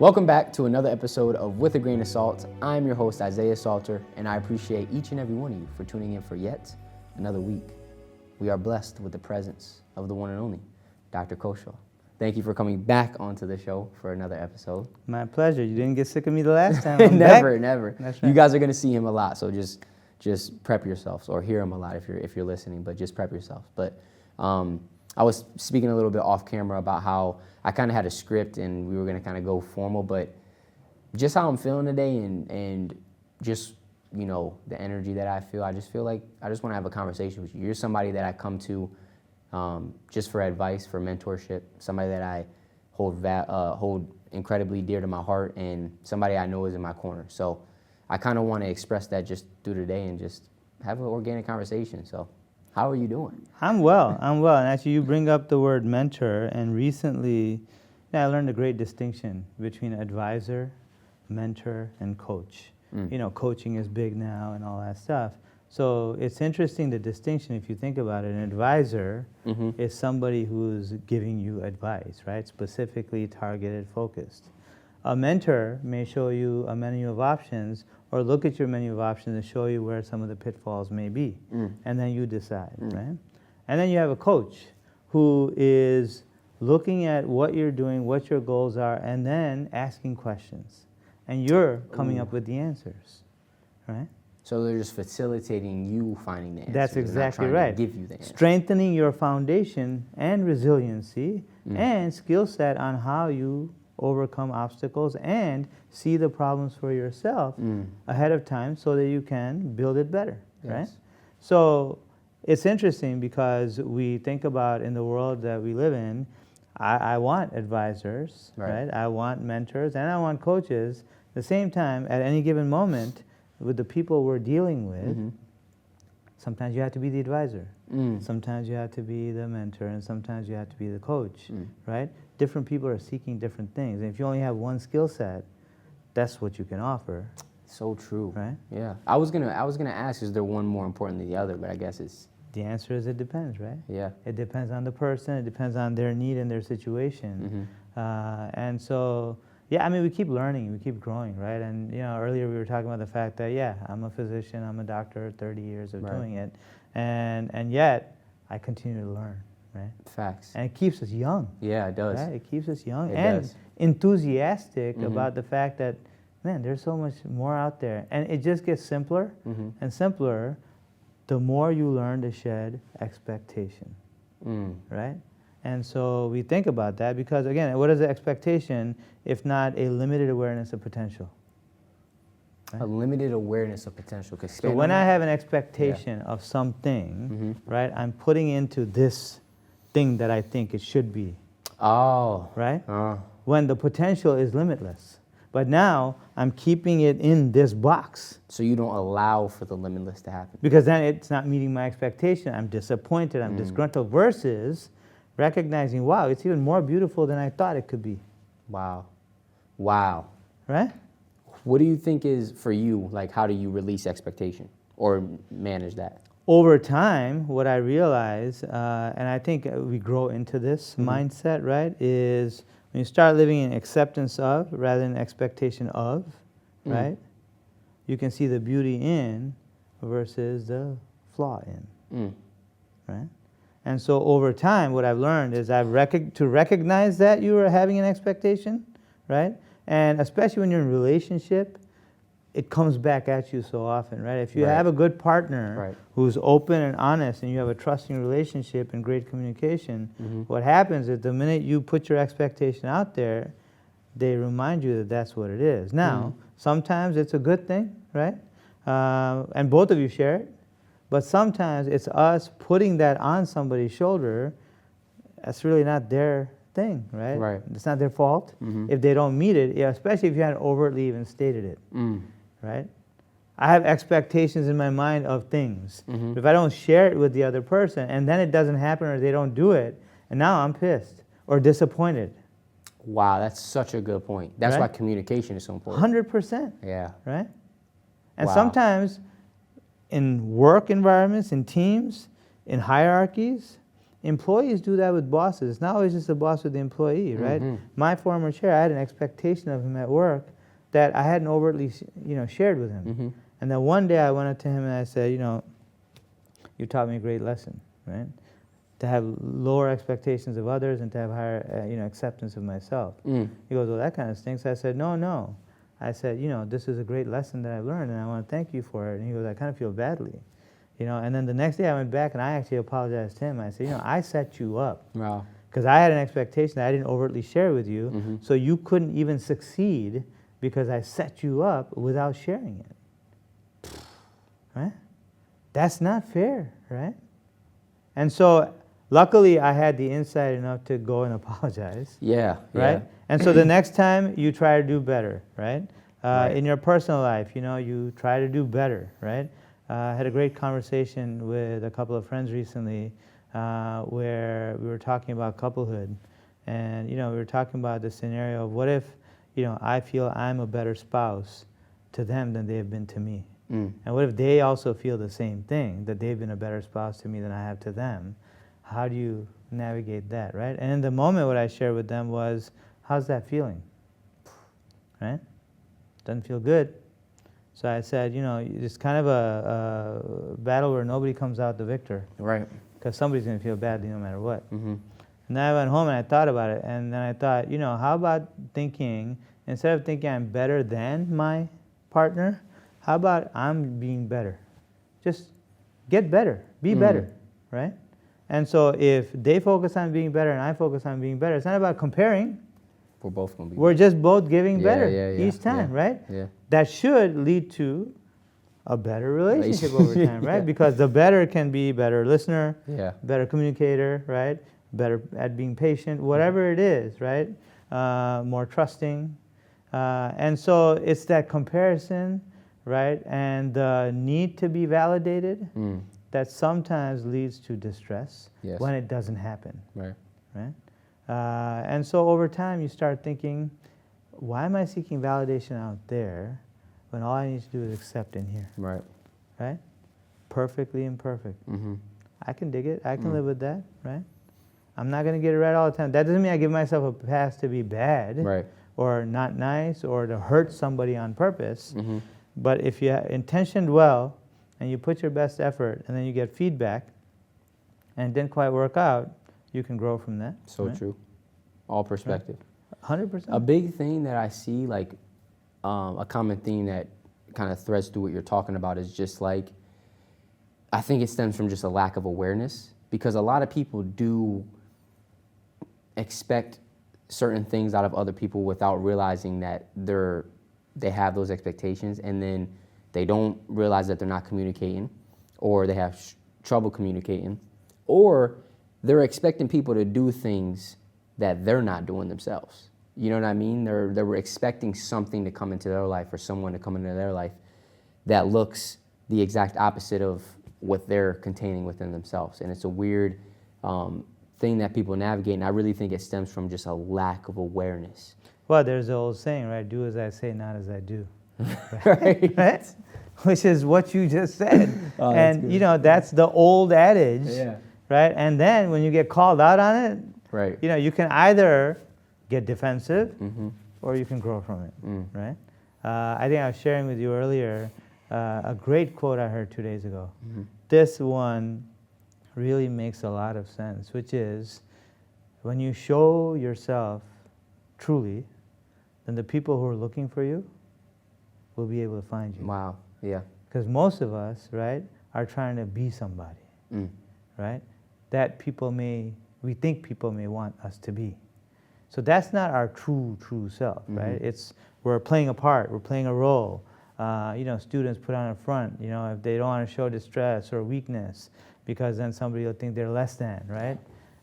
Welcome back to another episode of With a Grain of Salt. I'm your host, Isaiah Salter, and I appreciate each and every one of you for tuning in for yet another week. We are blessed with the presence of the one and only Dr. Kaushal. Thank you for coming back onto the show for another episode. My pleasure. You didn't get sick of me the last time. Never. That's right. You guys are going to see him a lot, so just prep yourselves, or hear him a lot if you're listening, but just prep yourself. But I was speaking a little bit off camera about how I kind of had a script and we were going to kind of go formal, but just how I'm feeling today and just, you know, the energy that I feel, I just feel like I just want to have a conversation with you. You're somebody that I come to just for advice, for mentorship, somebody that I hold incredibly dear to my heart, and somebody I know is in my corner. So I kind of want to express that just through today and just have an organic conversation. So how are you doing? I'm well. And actually, you bring up the word mentor, and recently I learned a great distinction between advisor, mentor, and coach. You know, coaching is big now and all that stuff. So it's interesting, the distinction, if you think about it. An advisor is somebody who's giving you advice, right? Specifically targeted, focused. A mentor may show you a menu of options or look at your menu of options and show you where some of the pitfalls may be. And then you decide, right? And then you have a coach who is looking at what you're doing, what your goals are, and then asking questions. And you're coming up with the answers, right? So they're just facilitating you finding the answers. That's exactly they're not trying right. to give you the answers. Strengthening your foundation and resiliency and skill set on how you overcome obstacles and see the problems for yourself ahead of time so that you can build it better, right? So it's interesting because we think about in the world that we live in, I want advisors, right? I want mentors and I want coaches. At the same time, at any given moment, with the people we're dealing with, sometimes you have to be the advisor. Sometimes you have to be the mentor, and sometimes you have to be the coach, right? Different people are seeking different things. And if you only have one skill set, that's what you can offer. So true. Right? Yeah. I was gonna ask, is there one more important than the other? But I guess it's... The answer is it depends, right? Yeah. It depends on the person. It depends on their need and their situation. And so, yeah, I mean, we keep learning, we keep growing, right? And, you know, earlier we were talking about the fact that, yeah, I'm a physician, I'm a doctor, 30 years of doing it. And yet, I continue to learn, right? Facts. And it keeps us young. Yeah, it does. Right? It keeps us young It and does. enthusiastic about the fact that, man, there's so much more out there. And it just gets simpler and simpler the more you learn to shed expectation, right? And so we think about that because, again, what is the expectation if not a limited awareness of potential? Right? A limited awareness of potential. So when I have an expectation of something, right, I'm putting into this thing that I think it should be. Oh. Right? When the potential is limitless. But now I'm keeping it in this box. So you don't allow for the limitless to happen. Because then it's not meeting my expectation. I'm disappointed, I'm disgruntled, versus recognizing, wow, it's even more beautiful than I thought it could be. Wow. Right? What do you think is, for you, like, how do you release expectation or manage that? Over time, what I realize, and I think we grow into this mindset, right, is when you start living in acceptance of rather than expectation of, right, you can see the beauty in versus the flaw in, right? And so over time, what I've learned is to recognize that you are having an expectation, right? And especially when you're in a relationship, it comes back at you so often, right? If you have a good partner who's open and honest and you have a trusting relationship and great communication, what happens is the minute you put your expectation out there, they remind you that that's what it is. Now, sometimes it's a good thing, right? And both of you share it. But sometimes it's us putting that on somebody's shoulder. That's really not their thing, right? Right. It's not their fault if they don't meet it, especially if you hadn't overtly even stated it, right? I have expectations in my mind of things. But if I don't share it with the other person and then it doesn't happen or they don't do it, and now I'm pissed or disappointed. Wow, that's such a good point. That's why communication is so important. 100%. Yeah. Right? And sometimes in work environments, in teams, in hierarchies, Employees do that with bosses. It's not always just the boss with the employee, right? My former chair, I had an expectation of him at work that I hadn't overtly, shared with him. And then one day I went up to him and I said, you taught me a great lesson, right? To have lower expectations of others and to have higher, acceptance of myself. He goes, well, that kind of stinks. I said, no. I said, this is a great lesson that I learned, and I want to thank you for it. And he goes, I kind of feel badly. And then the next day I went back and I actually apologized to him. I said, I set you up. Wow. Because I had an expectation that I didn't overtly share with you, so you couldn't even succeed because I set you up without sharing it. Right? That's not fair, right? And so luckily I had the insight enough to go and apologize. Yeah. Right? Yeah. And so the next time you try to do better, right? Right. In your personal life, you try to do better, right? I had a great conversation with a couple of friends recently where we were talking about couplehood. And, we were talking about the scenario of what if, I feel I'm a better spouse to them than they have been to me. And what if they also feel the same thing, that they've been a better spouse to me than I have to them? How do you navigate that, right? And in the moment, what I shared with them was, how's that feeling? Right? Doesn't feel good. So I said, it's kind of a battle where nobody comes out the victor. Right. Because somebody's going to feel badly no matter what. And then I went home and I thought about it. And then I thought, how about thinking, instead of thinking I'm better than my partner, how about I'm being better? Just get better. Be better. Right? And so if they focus on being better and I focus on being better, it's not about comparing. We're both going to be We're just both giving better each time, yeah, right? Yeah. That should lead to a better relationship over time, right? Because the better can be better listener, better communicator, right? Better at being patient, whatever it is, right? More trusting. And so it's that comparison, right? And the need to be validated that sometimes leads to distress when it doesn't happen, right? And so over time you start thinking, why am I seeking validation out there when all I need to do is accept in here? Right? Perfectly imperfect. I can dig it. I can live with that, right? I'm not going to get it right all the time. That doesn't mean I give myself a pass to be bad or not nice or to hurt somebody on purpose. But if you intentioned well and you put your best effort and then you get feedback and it didn't quite work out, you can grow from that. So true. All perspective. 100%. A big thing that I see, like a common theme that kind of threads through what you're talking about is just like, I think it stems from just a lack of awareness, because a lot of people do expect certain things out of other people without realizing that they have those expectations, and then they don't realize that they're not communicating, or they have trouble communicating, or they're expecting people to do things that they're not doing themselves. You know what I mean? They were expecting something to come into their life or someone to come into their life that looks the exact opposite of what they're containing within themselves. And it's a weird thing that people navigate, and I really think it stems from just a lack of awareness. Well, there's the old saying, right? Do as I say, not as I do. Right? Which is what you just said. Oh, and, that's the old adage, right? And then when you get called out on it, you can either get defensive or you can grow from it, right? I think I was sharing with you earlier a great quote I heard 2 days ago. This one really makes a lot of sense, which is, when you show yourself truly, then the people who are looking for you will be able to find you. Wow, yeah. Because most of us, right, are trying to be somebody, right? That we think people may want us to be. So that's not our true self, right? We're playing a part, we're playing a role. Students put on a front, if they don't want to show distress or weakness, because then somebody will think they're less than, right?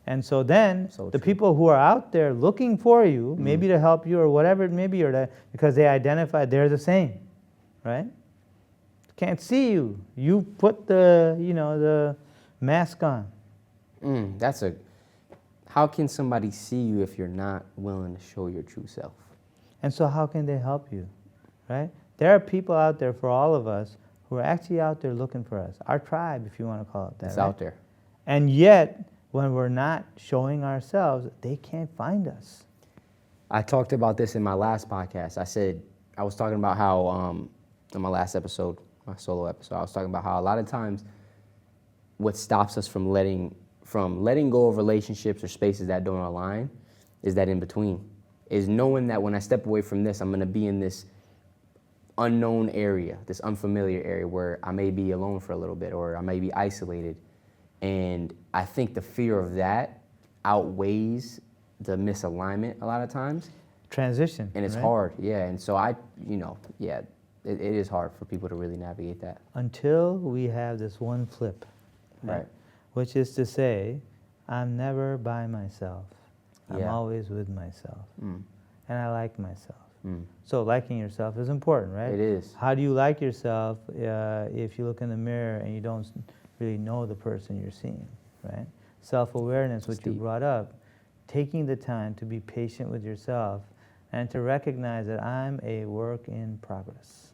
And so then the people who are out there looking for you, maybe to help you or whatever it may be, or because they identify they're the same, right? Can't see you. You put the mask on. How can somebody see you if you're not willing to show your true self? And so how can they help you, right? There are people out there for all of us who are actually out there looking for us. Our tribe, if you want to call it that. It's out there. And yet, when we're not showing ourselves, they can't find us. I talked about this in my last podcast. I was talking about how, in my last episode, my solo episode, I was talking about how a lot of times what stops us from letting go of relationships or spaces that don't align is that in between. Is knowing that when I step away from this, I'm going to be in this unknown area, this unfamiliar area where I may be alone for a little bit or I may be isolated. And I think the fear of that outweighs the misalignment a lot of times. Transition. And it's right? hard, yeah. And so it is hard for people to really navigate that. Until we have this one flip, Right. Which is to say, I'm never by myself. I'm Yeah. always with myself. Mm. And I like myself. Mm. So liking yourself is important, right? It is. How do you like yourself if you look in the mirror and you don't really know the person you're seeing, right? Self-awareness, which you Deep. brought up, taking the time to be patient with yourself and to recognize that I'm a work in progress,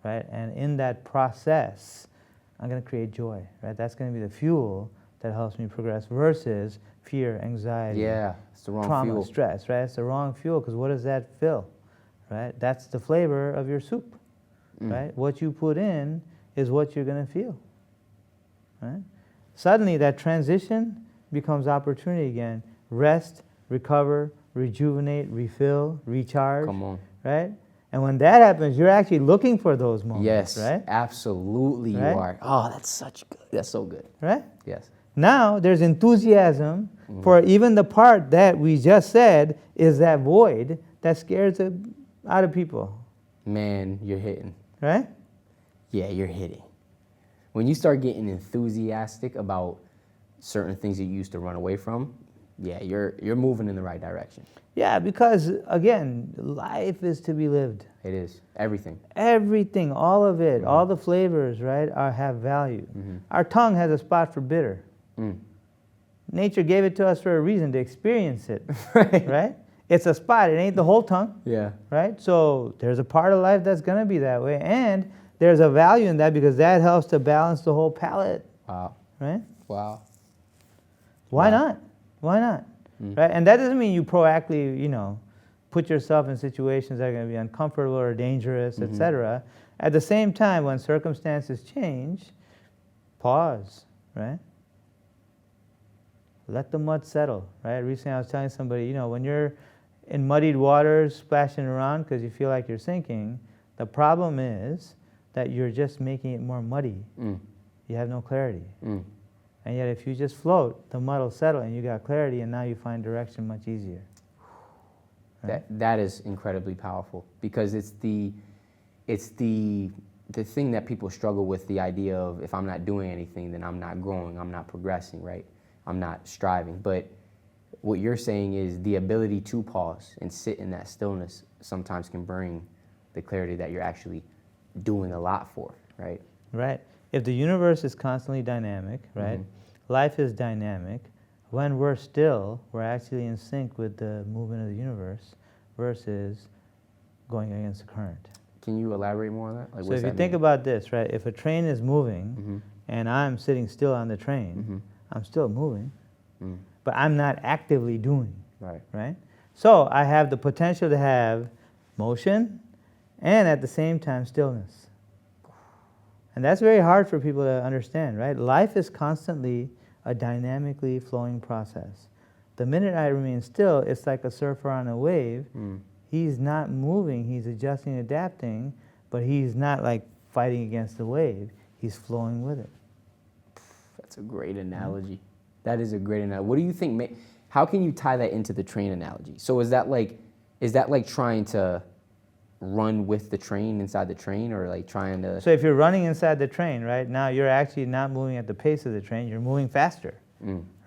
right? And in that process, I'm going to create joy, right? That's going to be the fuel that helps me progress versus fear, anxiety, Yeah, it's the wrong trauma, fuel. stress, right? It's the wrong fuel because what does that fill, right? That's the flavor of your soup, right? What you put in is what you're going to feel, right? Suddenly that transition becomes opportunity again. Rest, recover, rejuvenate, refill, recharge, Come on. right? And when that happens, you're actually looking for those moments, Yes, right? absolutely Right? you are. Oh, that's such good. That's so good. Right? Yes. Now there's enthusiasm for even the part that we just said is that void that scares it out of people, Man, you're hitting. right? Yeah, you're hitting. When you start getting enthusiastic about certain things you used to run away from, yeah, you're moving in the right direction. Yeah, because again, life is to be lived. It is. Everything. Everything, all of it, all the flavors, right, have value. Our tongue has a spot for bitter. Mm. Nature gave it to us for a reason, to experience it, Right. right? It's a spot, it ain't the whole tongue, Yeah. right? So there's a part of life that's going to be that way. And there's a value in that because that helps to balance the whole palate, Wow. right? Wow. Why Wow. not? Why not? Right? And that doesn't mean you proactively, put yourself in situations that are going to be uncomfortable or dangerous, etc. At the same time, when circumstances change, pause, right? Let the mud settle, right? Recently I was telling somebody, when you're in muddied waters splashing around because you feel like you're sinking, the problem is that you're just making it more muddy. Mm. You have no clarity. Mm. And yet if you just float, the mud will settle and you got clarity and now you find direction much easier. Right? That is incredibly powerful because it's the thing that people struggle with, the idea of if I'm not doing anything, then I'm not growing, I'm not progressing, right? I'm not striving. But what you're saying is the ability to pause and sit in that stillness sometimes can bring the clarity that you're actually doing a lot for, right? Right. If the universe is constantly dynamic, right? Life is dynamic. When we're still, we're actually in sync with the movement of the universe versus going against the current. Can you elaborate more on that? Like, So what's if you that think mean? about this, right? If a train is moving and I'm sitting still on the train, I'm still moving, but I'm not actively doing, Right. right? So I have the potential to have motion and at the same time stillness. And that's very hard for people to understand, right? Life is constantly a dynamically flowing process. The minute I remain still, it's like a surfer on a wave. He's not moving, he's adjusting, adapting, but he's not like fighting against the wave. He's flowing with it. That's a great analogy. That is a great analogy. What do you think? How can you tie that into the train analogy? So is that like trying to run with the train inside the train, or like trying to? So if you're running inside the train, right, now you're actually not moving at the pace of the train, you're moving faster,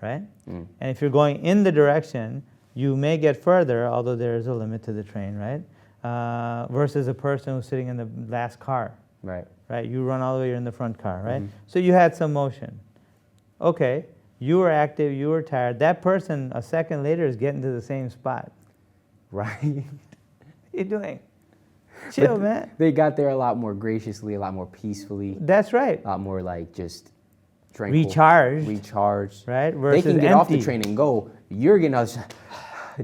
right? And if you're going in the direction, you may get further, although there is a limit to the train, right? Versus a person who's sitting in the last car, Right. right? You run all the way, you're in the front car, right? So you had some motion. Okay, you were active, you were tired. That person, a second later, is getting to the same spot. Right. What are you doing? Chill, man. They got there a lot more graciously, a lot more peacefully, That's right. a lot more like just tranquil, recharged, recharged. right? They Versus can get empty. off the train and go. You're getting out.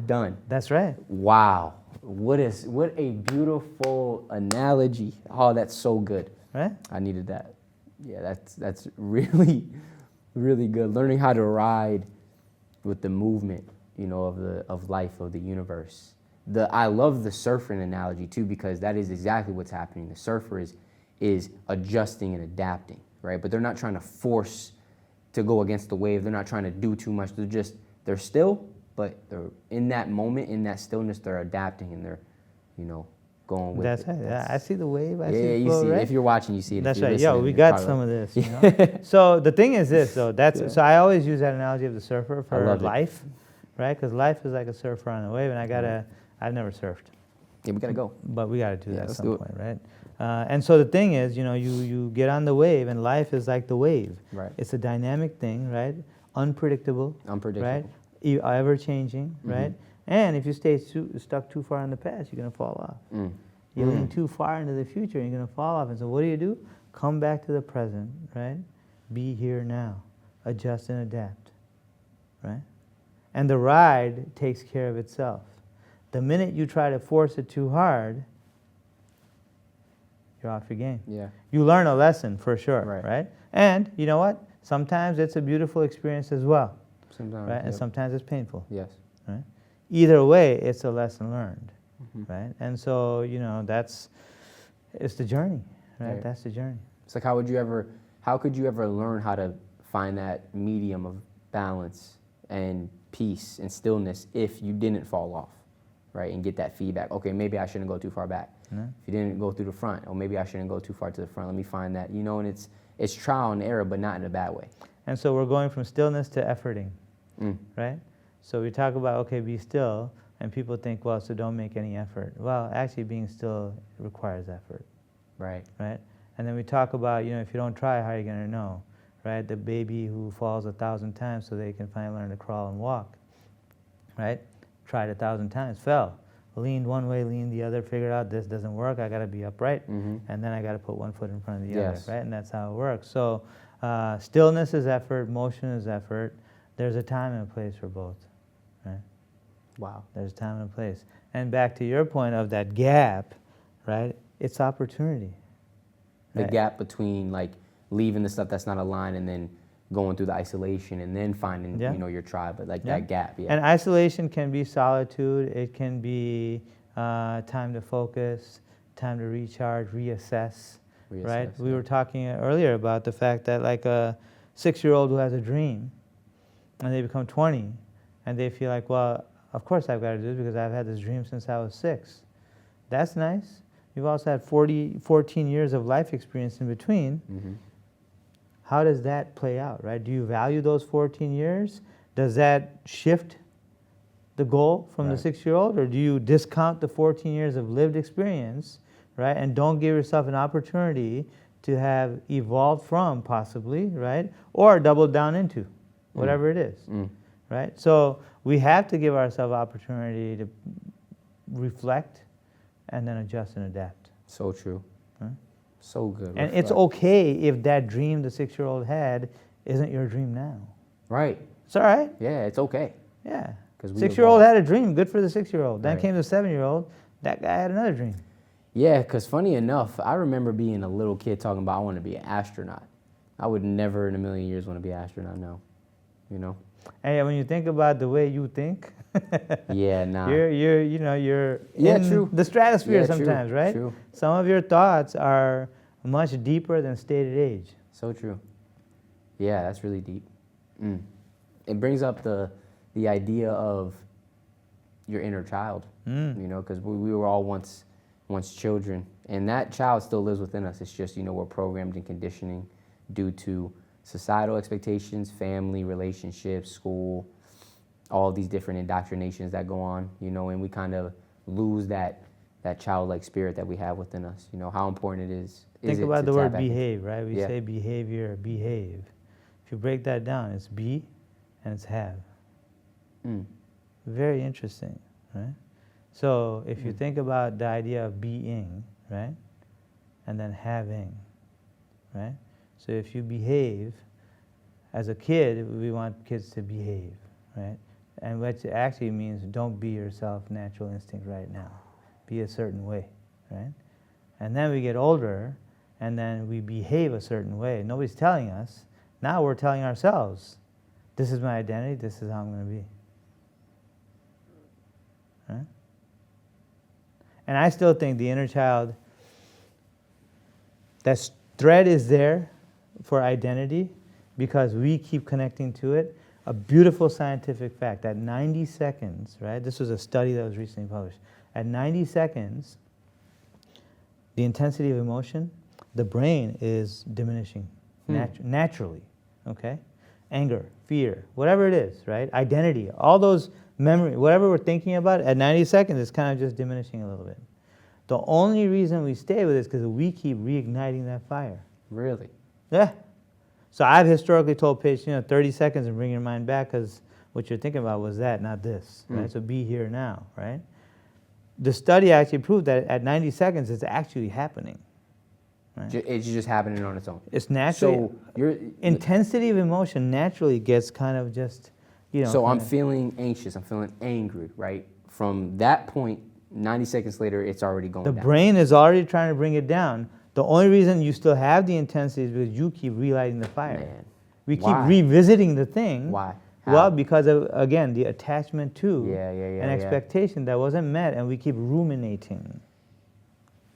Done. That's right. Wow. What a beautiful analogy. Oh, that's so good. Right? I needed that. Yeah, that's really, really good. Learning how to ride with the movement, of life, of the universe. I love the surfing analogy too, because that is exactly what's happening. The surfer is adjusting and adapting, right? But they're not trying to force to go against the wave. They're not trying to do too much. They're still, but they're in that moment, in that stillness, they're adapting and they're, going with That's it. right. Yeah, I see the wave. I see Yeah, the you flow, see it. right? If you're watching, you see it. That's If you're right. Yo, listening, we it's got probably- some of this. So the thing is this, though. So I always use that analogy of the surfer I for love it. life, right? Because life is like a surfer on a wave, and I've never surfed, Yeah, we gotta go. but we got to do that at let's some do it. point, right? And so the thing is, you get on the wave, and life is like the wave. Right. It's a dynamic thing, right? Unpredictable. Unpredictable. Right? Ever changing, Mm-hmm. right? And if you stay stuck too far in the past, you're gonna fall off. You lean too far into the future, you're going to fall off. And so what do? Come back to the present, right? Be here now. Adjust and adapt, right? And the ride takes care of itself. The minute you try to force it too hard, you're off your game. Yeah. You learn a lesson for sure, Right. right? And you know what? Sometimes it's a beautiful experience as well, Sometimes. right? And Yep. sometimes it's painful. Yes. Right? Either way, it's a lesson learned, Mm-hmm. right? And so, it's the journey, right? Right. That's the journey. It's like how could you ever learn how to find that medium of balance and peace and stillness if you didn't fall off, right? And get that feedback. Okay, maybe I shouldn't go too far back. Yeah. If you didn't go through the front, or maybe I shouldn't go too far to the front. Let me find that, and it's trial and error, but not in a bad way. And so we're going from stillness to efforting, right? So we talk about, okay, be still, and people think, well, so don't make any effort. Well, actually being still requires effort, Right. right? And then we talk about, if you don't try, how are you going to know, right? The baby who falls 1,000 times so they can finally learn to crawl and walk, right? Tried 1,000 times, fell. Leaned one way, leaned the other, figured out this doesn't work, I got to be upright, and then I got to put one foot in front of the Yes. other, right? And that's how it works. So stillness is effort, motion is effort. There's a time and a place for both, right? Wow. There's a time and a place. And back to your point of that gap, right? It's opportunity. The right? gap between like leaving the stuff that's not aligned and then going through the isolation and then finding, Yeah. your tribe, but like Yeah. that gap. Yeah. And isolation can be solitude. It can be time to focus, time to recharge, reassess, right? Reassess, We yeah. were talking earlier about the fact that like a 6-year-old who has a dream and they become 20 and they feel like, well, of course I've got to do this because I've had this dream since I was 6. That's nice. You've also had 14 years of life experience in between. Mm-hmm. How does that play out, right? Do you value those 14 years? Does that shift the goal from the Right. 6-year-old, or do you discount the 14 years of lived experience, right, and don't give yourself an opportunity to have evolved from, possibly, right, or doubled down into, whatever it is, right? So we have to give ourselves opportunity to reflect and then adjust and adapt. So true. Huh? So good. And it's Reflect. okay if that dream the 6-year-old had isn't your dream now. Right. It's all right. Yeah, it's okay. Yeah. 'Cause we 6-year-old evolve. had a dream. Good for the 6-year-old. Then Right. came the 7-year-old. That guy had another dream. Yeah, because funny enough, I remember being a little kid talking about I want to be an astronaut. I would never in a million years want to be an astronaut now. And when you think about the way you think, Yeah, nah. you're Yeah, in true. the stratosphere Yeah, true, sometimes, right? true. Some of your thoughts are much deeper than stated age. So true. Yeah, that's really deep. It brings up the idea of your inner child, because we were all once children, and that child still lives within us. It's just, we're programmed in conditioning due to societal expectations, family, relationships, school, all these different indoctrinations that go on, and we kind of lose that childlike spirit that we have within us. How important it is. Think it about to the tap word back into- behave, right? We Yeah. say behavior, behave. If you break that down, it's be and it's have. Very interesting, right? So if you think about the idea of being, right, and then having, right? So if you behave, As a kid, we want kids to behave, right? And which actually means don't be yourself, natural instinct right now. Be a certain way, right? And then we get older, and then we behave a certain way. Nobody's telling us. Now we're telling ourselves, this is my identity, this is how I'm going to be. Right? And I still think the inner child, that thread is there for identity because we keep connecting to it. A beautiful scientific fact, at 90 seconds, right? This was a study that was recently published. At 90 seconds, the intensity of emotion, the brain is diminishing naturally, okay? Anger, fear, whatever it is, right? Identity, all those memory, whatever we're thinking about, at 90 seconds, it's kind of just diminishing a little bit. The only reason we stay with it is because we keep reigniting that fire. Really? Yeah. So I've historically told patients, 30 seconds and bring your mind back because what you're thinking about was that, not this, right? So be here now, right? The study actually proved that at 90 seconds, it's actually happening. Right? It's just happening on its own. It's naturally, So intensity of emotion naturally gets kind of just, So I'm feeling anxious, I'm feeling angry, right? From that point, 90 seconds later, it's already going the down. brain is already trying to bring it down. The only reason you still have the intensity is because you keep relighting the fire. Man. We keep Why? revisiting the thing. Why? How? Well, because of, again, the attachment to an yeah. expectation that wasn't met, and we keep ruminating.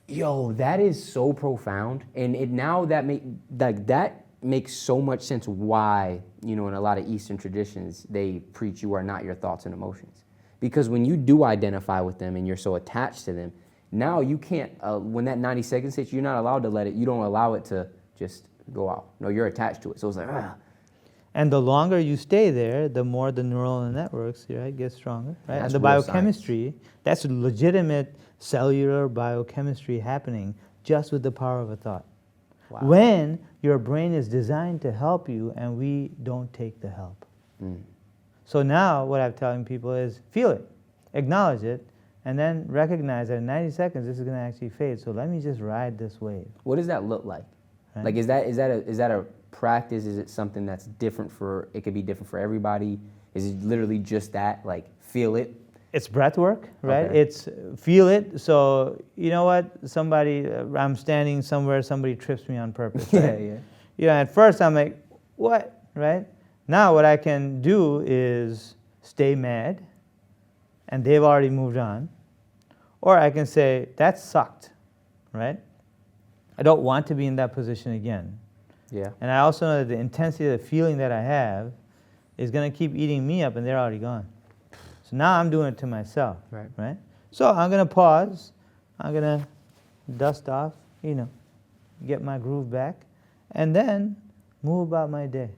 Yo, that is so profound, and that makes so much sense. Why, in a lot of Eastern traditions, they preach you are not your thoughts and emotions, because when you do identify with them and you're so attached to them, now you can't. When that 90 seconds hits, you're not allowed to let it. You don't allow it to just go out. No, you're attached to it. So it's like, ah. And the longer you stay there, the more the neural networks, right, get stronger, right? That's And the real biochemistry, that's legitimate cellular biochemistry happening just with the power of a thought. Wow. When your brain is designed to help you and we don't take the help. So now what I'm telling people is feel it, acknowledge it, and then recognize that in 90 seconds this is going to actually fade. So let me just ride this wave. What does that look like? Right. Like, is that a practice? Is it something that's different it could be different for everybody? Is it literally just that, like, feel it? It's breath work, right? Okay. It's feel it. So you know what? I'm standing somewhere, somebody trips me on purpose, right? Yeah. At first I'm like, what, right? Now what I can do is stay mad, and they've already moved on. Or I can say, that sucked, right? I don't want to be in that position again. Yeah. And I also know that the intensity of the feeling that I have is going to keep eating me up, and they're already gone. So now I'm doing it to myself, right? So I'm going to pause. I'm going to dust off, get my groove back, and then move about my day.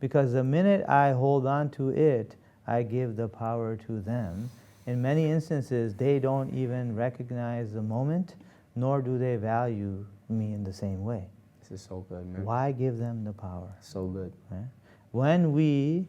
Because the minute I hold on to it, I give the power to them. In many instances, they don't even recognize the moment, nor do they value me in the same way. This is so good, man. Why give them the power? So good. Right? When we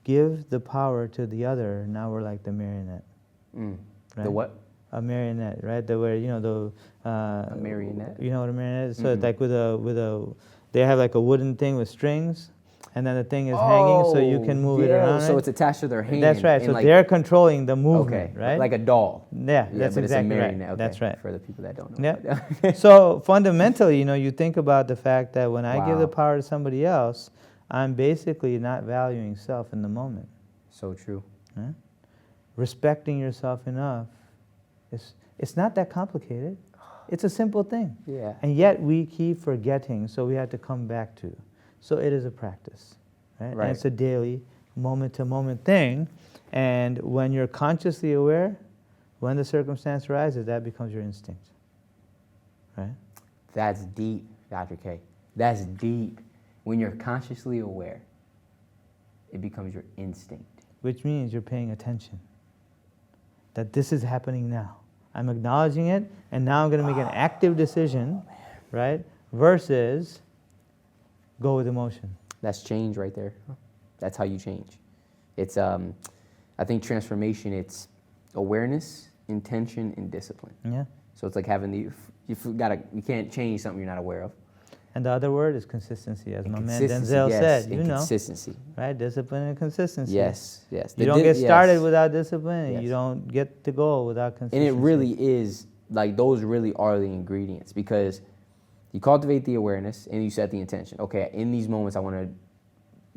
give the power to the other, now we're like the marionette. Right? The what? A marionette, right? A marionette. You know what a marionette is? So it's like they have like a wooden thing with strings, and then the thing is hanging, so you can move it around. So it's attached to their hand. That's right. So they're controlling the movement, right? Like a doll. Yeah, that's but exactly it's a marionette. right. Okay. That's right. For the people that don't know. Yeah. So fundamentally, you think about the fact that when I give the Wow. power to somebody else, I'm basically not valuing self in the moment. So true. Right? Respecting yourself enough, it's not that complicated. It's a simple thing. Yeah. And yet we keep forgetting, so we have to come back to. So it is a practice, right? And it's a daily, moment-to-moment thing. And when you're consciously aware, when the circumstance arises, that becomes your instinct, right? That's deep, Dr. K. That's deep. When you're consciously aware, it becomes your instinct. Which means you're paying attention. That this is happening now. I'm acknowledging it, and now I'm going to make an active decision, right? Versus go with emotion. That's change right there. That's how you change. It's, I think transformation, it's awareness, intention, and discipline. Yeah. So it's like having you can't change something you're not aware of. And the other word is consistency, as my man Consistency, Denzel yes, said. and You know, consistency. right? Discipline and consistency. Yes, yes. You don't get started yes. without discipline. Yes. You don't get the goal without And consistency. it really is, like, those really are the ingredients, because you cultivate the awareness and you set the intention. Okay, in these moments I want to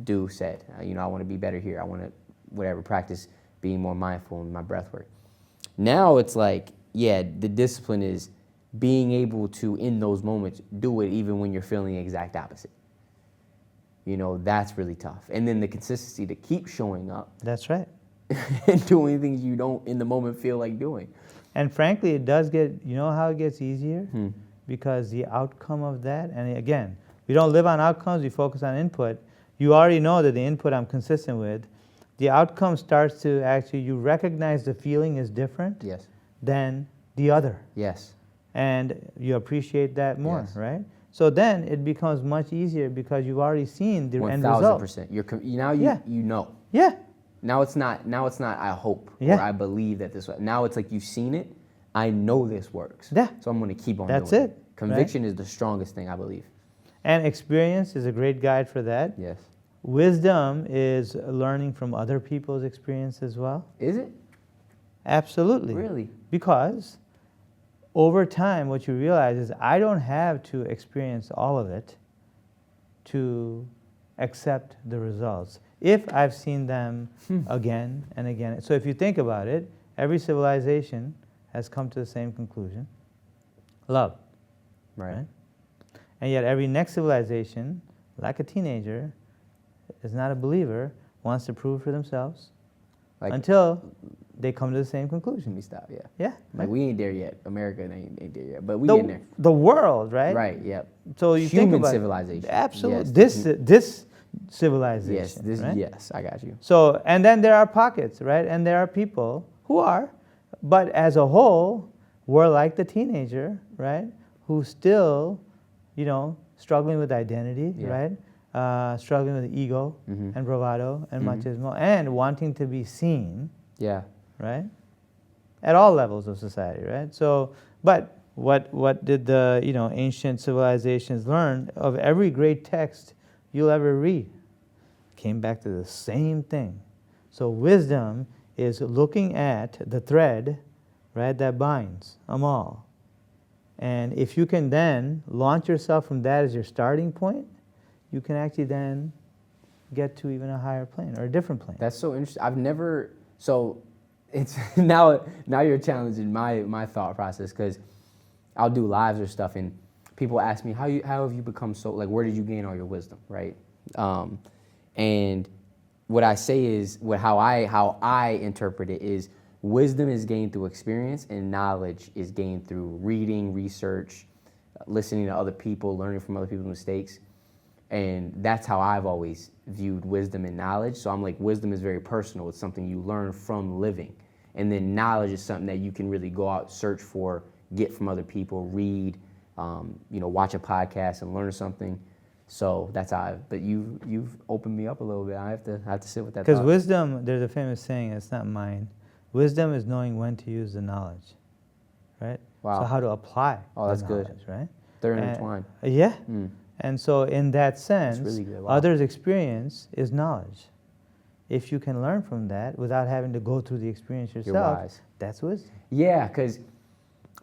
do said. I want to be better here. I want to, whatever, practice being more mindful in my breath work. Now it's like, yeah, the discipline is being able to, in those moments, do it even when you're feeling the exact opposite. That's really tough. And then the consistency to keep showing up. That's right. And doing things you don't in the moment feel like doing. And frankly, it does get, you know how it gets easier? Because the outcome of that, and again, we don't live on outcomes, we focus on input. You already know that the input I'm consistent with. The outcome starts to actually, you recognize the feeling is different Yes. than the other. Yes. And you appreciate that more, Yes. right? So then it becomes much easier because you've already seen the end result. 1,000%. You know. Yeah. Now it's not I hope or I believe that this. Now it's like you've seen it. I know this works. Yeah. So I'm going to keep on That's doing it, it. Conviction is the strongest thing, I believe. And experience is a great guide for that. Yes. Wisdom is learning from other people's experience as well. Is it? Absolutely. Really? Because over time, what you realize is I don't have to experience all of it to accept the results if I've seen them again and again. So if you think about it, every civilization has come to the same conclusion: love. Right. And yet every next civilization, like a teenager, is not a believer, wants to prove for themselves until they come to the same conclusion. Let me stop, yeah. Yeah. Like, we ain't there yet. America ain't there yet, but we getting there. The world, right? Right, yep. So you think Human about civilization. Absolutely. Yes. This civilization. Yes, right? yes, I got you. So, and then there are pockets, right? And there are people who are, but as a whole, we're like the teenager, right? Who's still, struggling with identity, right? Struggling with ego and bravado and machismo and wanting to be seen. Yeah. Right? At all levels of society, right? So, but what did the ancient civilizations learn? Of every great text you'll ever read, came back to the same thing. So wisdom is looking at the thread, right, that binds them all. And if you can then launch yourself from that as your starting point, you can actually then get to even a higher plane or a different plane. That's so interesting. I've never, so it's now you're challenging my thought process, because I'll do lives or stuff and people ask me, how have you become so, like, where did you gain all your wisdom, right? And what I say is, how I interpret it is, wisdom is gained through experience and knowledge is gained through reading, research, listening to other people, learning from other people's mistakes. And that's how I've always viewed wisdom and knowledge. So I'm like, wisdom is very personal. It's something you learn from living. And then knowledge is something that you can really go out, search for, get from other people, read, watch a podcast and learn something. So that's how but you've opened me up a little bit. I have to sit with that. Because wisdom, there's a famous saying, it's not mine. Wisdom is knowing when to use the knowledge, right? Wow. So how to apply that's the knowledge, good. right? They're intertwined. Yeah. And so in that sense, really good. Wow. others' experience is knowledge. If you can learn from that without having to go through the experience yourself, You're wise. That's wisdom. Yeah, because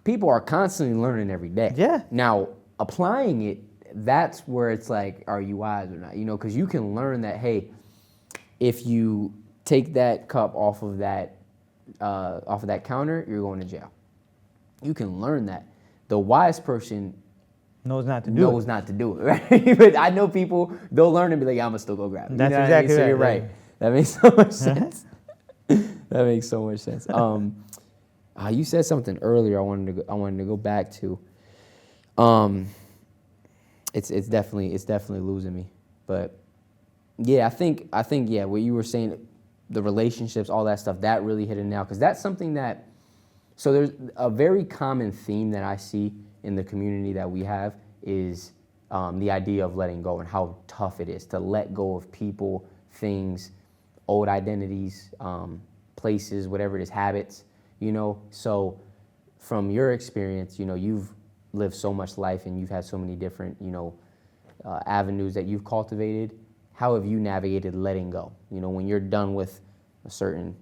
people are constantly learning every day. Yeah. Now, applying it, that's where it's like, are you wise or not? Because you can learn that, hey, if you take that cup off of that counter, you're going to jail. You can learn that. The wise person knows not to do it, right? But I know people, they'll learn and be like, yeah, I'm going to still go grab it. That's exactly right. So you're right. That makes so much sense. That makes so much sense. You said something earlier I wanted to go back to. It's definitely losing me. But yeah, I think what you were saying, the relationships, all that stuff, that really hit it now, because that's something that, so there's a very common theme that I see in the community that we have is the idea of letting go and how tough it is to let go of people, things, old identities, places, whatever it is, habits, So from your experience, you've lived so much life and you've had so many different, avenues that you've cultivated, how have you navigated letting go? You know, when you're done with a certain,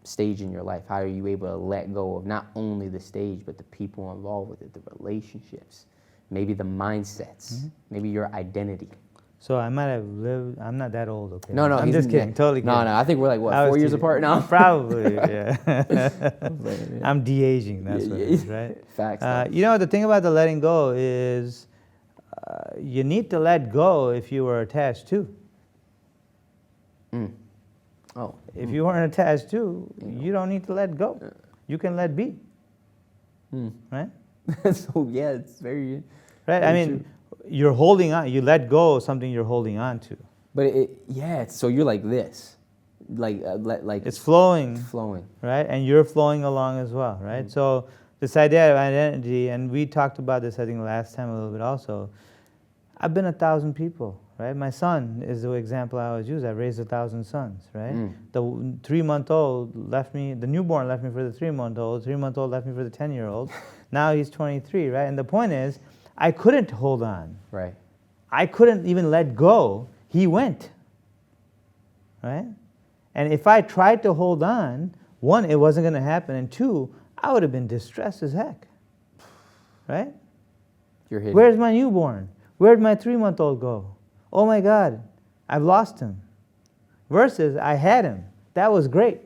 stage in your life, how are you able to let go of not only the stage, but the people involved with it, the relationships, maybe the mindsets, maybe your identity? So I might have lived. I'm not that old, okay? No, I'm just kidding. Totally kidding. No, I think we're like, what, 4 years apart now? Probably, yeah. I'm de-aging, that's what it is, right? Facts. The thing about the letting go is you need to let go if you were attached to. Oh. If you weren't attached to, you don't need to let go. You can let be, right? So, yeah, it's very... Right, very I mean, true. you're holding on. You let go of something you're holding on to. But so you're like this, like It's flowing, flowing, right? And you're flowing along as well, right? So this idea of identity, and we talked about this, I think, last time a little bit also. I've been 1,000 people, right? My son is the example I always use. I've raised 1,000 sons, right? The 3-month-old left me, the newborn left me for the 3-month-old, 3-month-old left me for the 10-year-old. Now he's 23, right? And the point is, I couldn't hold on. right? I couldn't even let go. He went, right? And if I tried to hold on, one, it wasn't going to happen, and two, I would have been distressed as heck, right? You're hidden. Where's my newborn? Where'd my 3-month-old go? Oh my God, I've lost him. Versus I had him. That was great,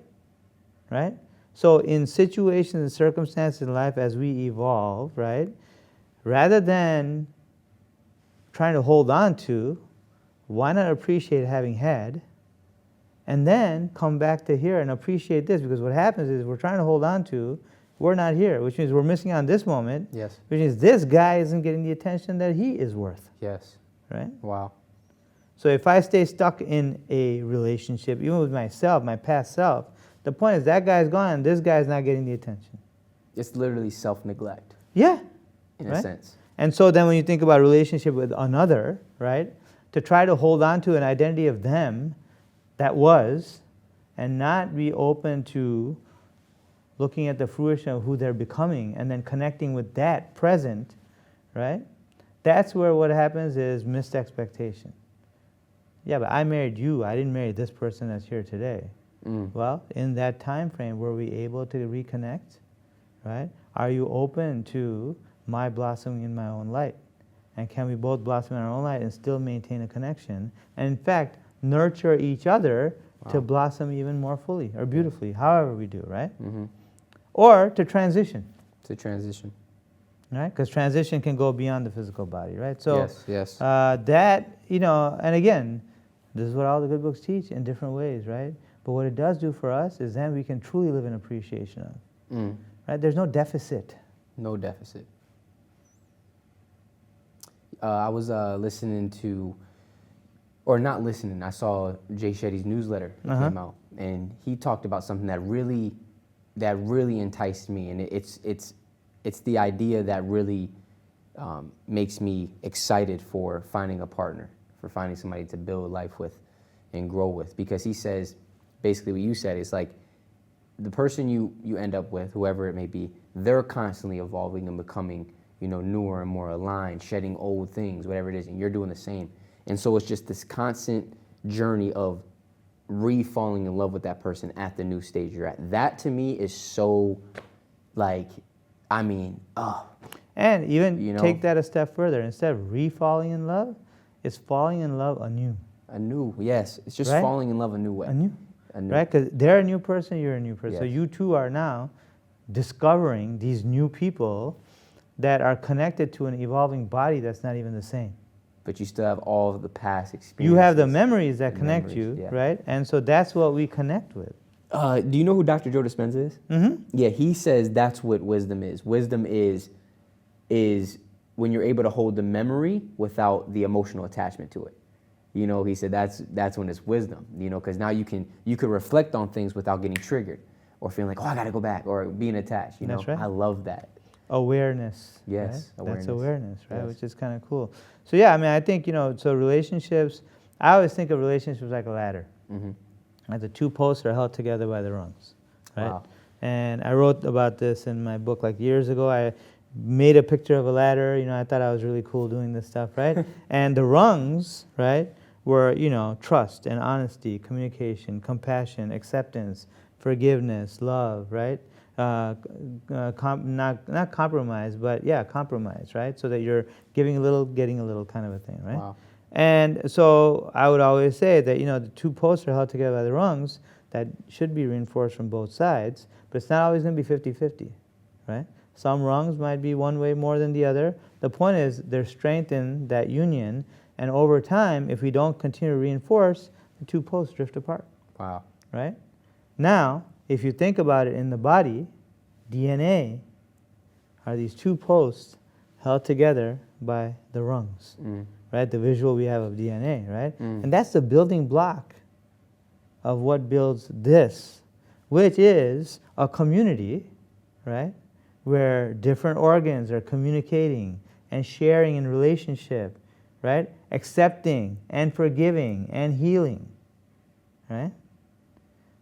right? So in situations and circumstances in life as we evolve, right, rather than trying to hold on to, why not appreciate having had, and then come back to here and appreciate this? Because what happens is we're trying to hold on to, we're not here, which means we're missing on this moment. Yes. Which means this guy isn't getting the attention that he is worth, Yes. right? Wow. So if I stay stuck in a relationship, even with myself, my past self, the point is that guy's gone and this guy's not getting the attention. It's literally self-neglect Yeah. in Right? a sense. And so then when you think about relationship with another, right, to try to hold on to an identity of them that was, and not be open to looking at the fruition of who they're becoming and then connecting with that present, right? That's where what happens is missed expectation. Yeah, but I married you. I didn't marry this person that's here today. Well, in that time frame, were we able to reconnect, right? Are you open to my blossoming in my own light? And can we both blossom in our own light and still maintain a connection? And in fact, nurture each other to blossom even more fully or beautifully, however we do, right? Or to transition. It's a transition. Right? Because transition can go beyond the physical body, right? So yes. that, and again, this is what all the good books teach in different ways, right? But what it does do for us is then we can truly live in appreciation of, right? There's no deficit. No deficit. I was listening to, or not listening, I saw Jay Shetty's newsletter that came out, and he talked about something that really enticed me, and it's the idea that really makes me excited for finding a partner, for finding somebody to build life with and grow with. Because he says, basically what you said, is like the person you end up with, whoever it may be, they're constantly evolving and becoming, newer and more aligned, shedding old things, whatever it is, and you're doing the same. And so it's just this constant journey of re-falling in love with that person at the new stage you're at. That to me is so, And even take that a step further. Instead of re-falling in love, it's falling in love anew. Anew, yes. It's just Right? falling in love a new way. Anew. Anew. Right? Because they're a new person, you're a new person. So Yes. you two are now discovering these new people that are connected to an evolving body that's not even the same. But you still have all of the past experiences. You have the memories that connect Memories, you, yeah. right? And so that's what we connect with. Do you know who Dr. Joe Dispenza is? Mm-hmm. Yeah, he says that's what wisdom is. Wisdom is when you're able to hold the memory without the emotional attachment to it. He said that's when it's wisdom. Because now you can reflect on things without getting triggered or feeling like, oh, I got to go back, or being attached. That's right. I love that. Awareness. Yes, right? awareness. That's awareness, right? Yes. Which is kind of cool. So yeah, I think, so relationships, I always think of relationships like a ladder. Mm-hmm. Like the two posts are held together by the rungs, right? Wow. And I wrote about this in my book like years ago. made a picture of a ladder. I thought I was really cool doing this stuff, right? And the rungs, right, were, trust and honesty, communication, compassion, acceptance, forgiveness, love, right? Not compromise, but yeah, compromise, right? So that you're giving a little, getting a little kind of a thing, right? Wow. And so I would always say that, the two posts are held together by the rungs that should be reinforced from both sides, but it's not always going to be 50-50, right? Some rungs might be one way more than the other. The point is they're strengthened that union, and over time, if we don't continue to reinforce, the two posts drift apart. Wow. Right? Now, if you think about it in the body, DNA are these two posts held together by the rungs, right? The visual we have of DNA, right? And that's the building block of what builds this, which is a community, right? Where different organs are communicating and sharing in relationship, right? Accepting and forgiving and healing, right?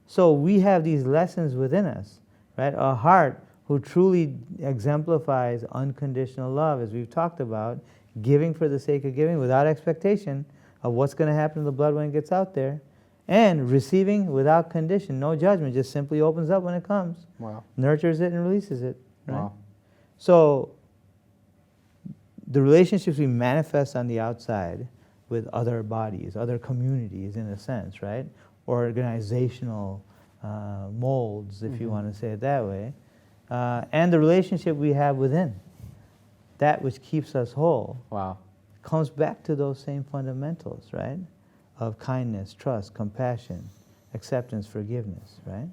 So we have these lessons within us, right? A heart who truly exemplifies unconditional love, as we've talked about, giving for the sake of giving without expectation of what's going to happen to the blood when it gets out there, and receiving without condition, no judgment, just simply opens up when it comes, Wow. nurtures it and releases it, right? Wow. So the relationships we manifest on the outside with other bodies, other communities in a sense, right? Organizational molds, if you want to say it that way, and the relationship we have within, that which keeps us whole, Wow. comes back to those same fundamentals, right? Of kindness, trust, compassion, acceptance, forgiveness, right?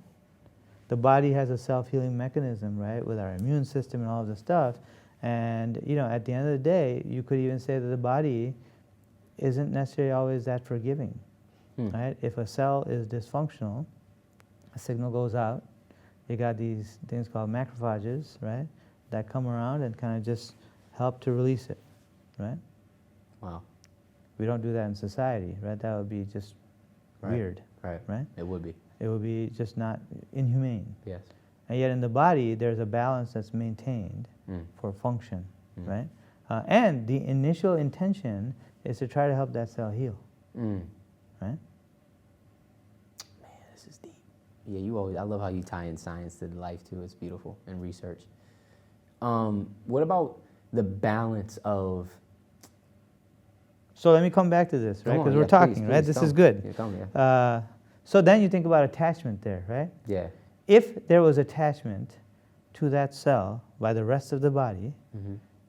The body has a self-healing mechanism, right, with our immune system and all of this stuff. And, at the end of the day, you could even say that the body isn't necessarily always that forgiving, right? If a cell is dysfunctional, a signal goes out. You got these things called macrophages, right, that come around and kind of just help to release it, right? Wow. We don't do that in society, right? That would be just weird, Right. right? It would be. It would be just not inhumane. Yes. And yet in the body, there's a balance that's maintained for function, right? And the initial intention is to try to help that cell heal, right? Man, this is deep. Yeah, I love how you tie in science to life too. It's beautiful, and research. What about the balance of... So let me come back to this, right? Because we're talking, right? This is good. Yeah, come, yeah. So then you think about attachment there, right? Yeah. If there was attachment to that cell by the rest of the body,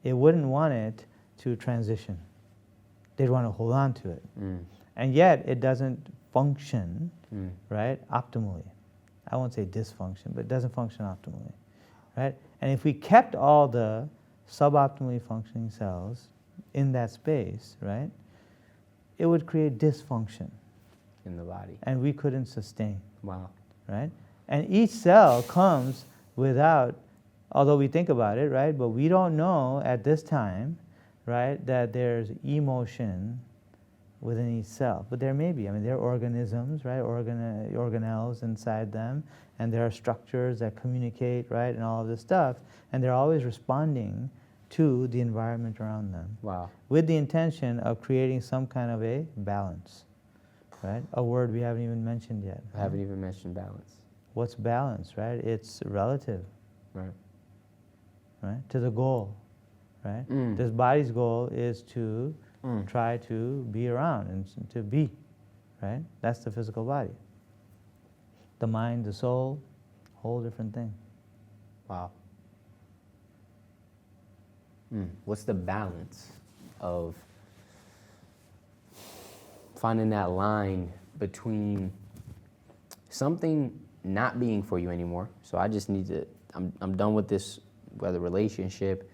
it wouldn't want it to transition. They'd want to hold on to it. And yet it doesn't function, right, optimally. I won't say dysfunction, but it doesn't function optimally, right? And if we kept all the suboptimally functioning cells in that space, right, it would create dysfunction. In the body. And we couldn't sustain. Wow. Right? And each cell comes without, although we think about it, right, but we don't know at this time, right, that there's emotion within each cell. But there may be. I mean, there are organisms, right, organelles inside them, and there are structures that communicate, right, and all of this stuff, and they're always responding to the environment around them. Wow. With the intention of creating some kind of a balance. Right? A word we haven't even mentioned yet. I haven't even mentioned balance. What's balance, right? It's relative, Right. right? To the goal, right? This body's goal is to try to be around and to be, right? That's the physical body. The mind, the soul, whole different thing. Wow. What's the balance of finding that line between something not being for you anymore? So I just need to, I'm done with this, whether relationship,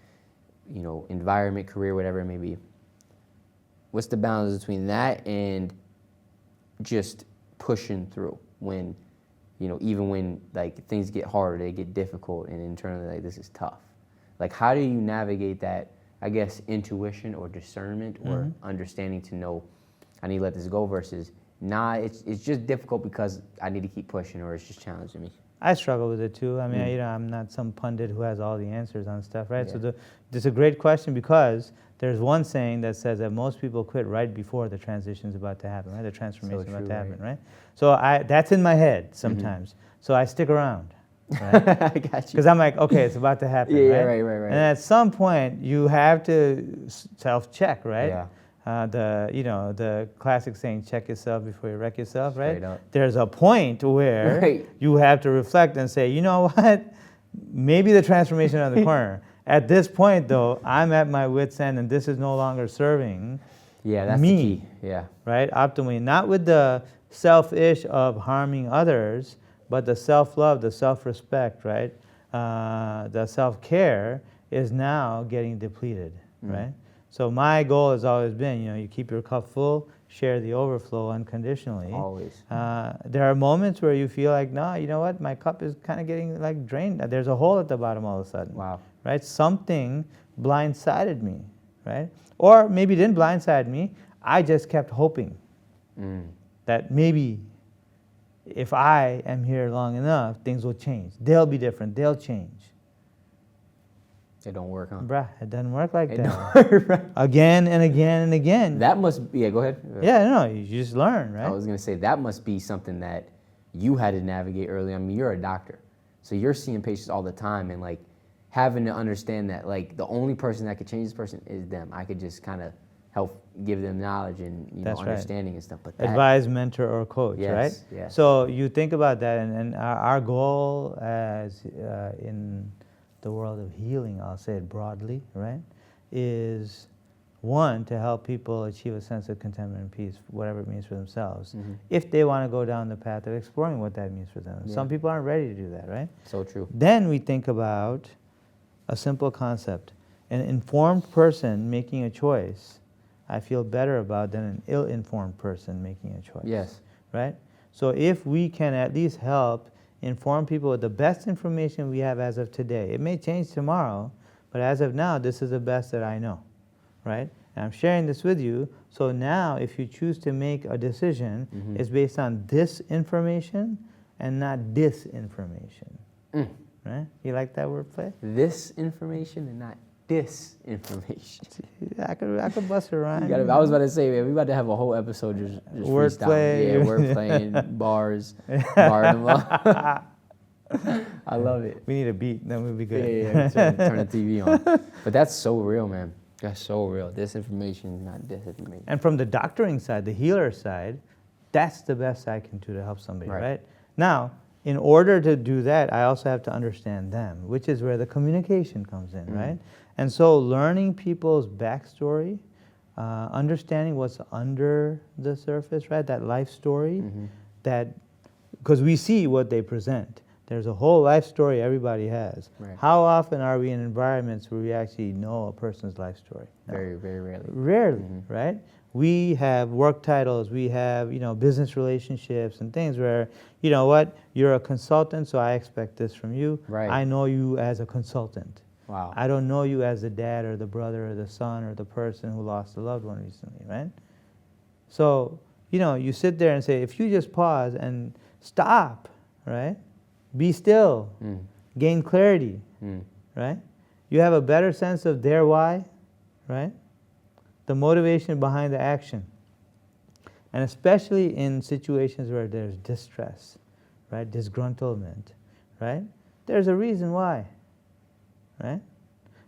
environment, career, whatever it may be. What's the balance between that and just pushing through when, even when like things get harder, they get difficult, and internally like this is tough? Like, how do you navigate that, I guess, intuition or discernment or understanding to know I need to let this go versus, nah, it's just difficult because I need to keep pushing, or it's just challenging me? I struggle with it too. I mean, I'm not some pundit who has all the answers on stuff, right? So this is a great question because there's one saying that says that most people quit right before the transition is about to happen, right? The transformation is about to happen, right? So that's in my head sometimes. So I stick around. Right? I got you. Because I'm like, okay, it's about to happen, right? Right. And at some point, you have to self-check, right? Yeah. The classic saying, check yourself before you wreck yourself, right? Straight up. There's a point where Right. you have to reflect and say, you know what? Maybe the transformation on the corner. At this point, though, I'm at my wit's end, and this is no longer serving That's me, the key. Yeah. right? Optimally, not with the selfish of harming others, but the self-love, the self-respect, right? The self-care is now getting depleted, right? So my goal has always been, you keep your cup full, share the overflow unconditionally. Always. There are moments where you feel like, no, you know what? My cup is kind of getting like drained. There's a hole at the bottom all of a sudden. Wow. Right? Something blindsided me, right? Or maybe didn't blindside me. I just kept hoping that maybe if I am here long enough, things will change. They'll be different. They'll change. It don't work, huh? Bruh, it doesn't work like It that. don't work, right? Again and again and again. That must be, go ahead. Yeah, no, you just learn, right? I was going to say, that must be something that you had to navigate early. I mean, you're a doctor, so you're seeing patients all the time, and like having to understand that like the only person that could change this person is them. I could just kind of help give them knowledge and That's right. understanding and stuff. But that, Advise, mentor, or coach, Yes, right? yes. So you think about that, and our goal as in the world of healing, I'll say it broadly, right, is one, to help people achieve a sense of contentment and peace, whatever it means for themselves, if they want to go down the path of exploring what that means for them. Yeah. Some people aren't ready to do that, right? So true. Then we think about a simple concept. An informed person making a choice, I feel better about than an ill-informed person making a choice. Yes. Right? So if we can at least help inform people with the best information we have as of today, it may change tomorrow, but as of now, this is the best that I know, right? And I'm sharing this with you, so now if you choose to make a decision, it's based on this information and not disinformation, right? You like that wordplay? This information and not disinformation. I could bust it around. I was about to say, man, we about to have a whole episode just Wordplay. freestyling. Yeah, wordplay and bars, barring them up. I love it. We need a beat, then we'll be good. Yeah. Turn the TV on. But that's so real, man. That's so real. Disinformation, not disinformation. And from the doctoring side, the healer side, that's the best I can do to help somebody, right? Now, in order to do that, I also have to understand them, which is where the communication comes in, right? And so learning people's backstory, understanding what's under the surface, right? That life story, because we see what they present. There's a whole life story everybody has. Right. How often are we in environments where we actually know a person's life story? No. Very, very rarely. Rarely, right? We have work titles, we have, business relationships and things where, you know what, you're a consultant, so I expect this from you. Right. I know you as a consultant. Wow. I don't know you as the dad or the brother or the son or the person who lost a loved one recently, right? So, you sit there and say, if you just pause and stop, right? Be still, gain clarity, right? You have a better sense of their why, right? The motivation behind the action. And especially in situations where there's distress, right? Disgruntlement, right? There's a reason why, right? And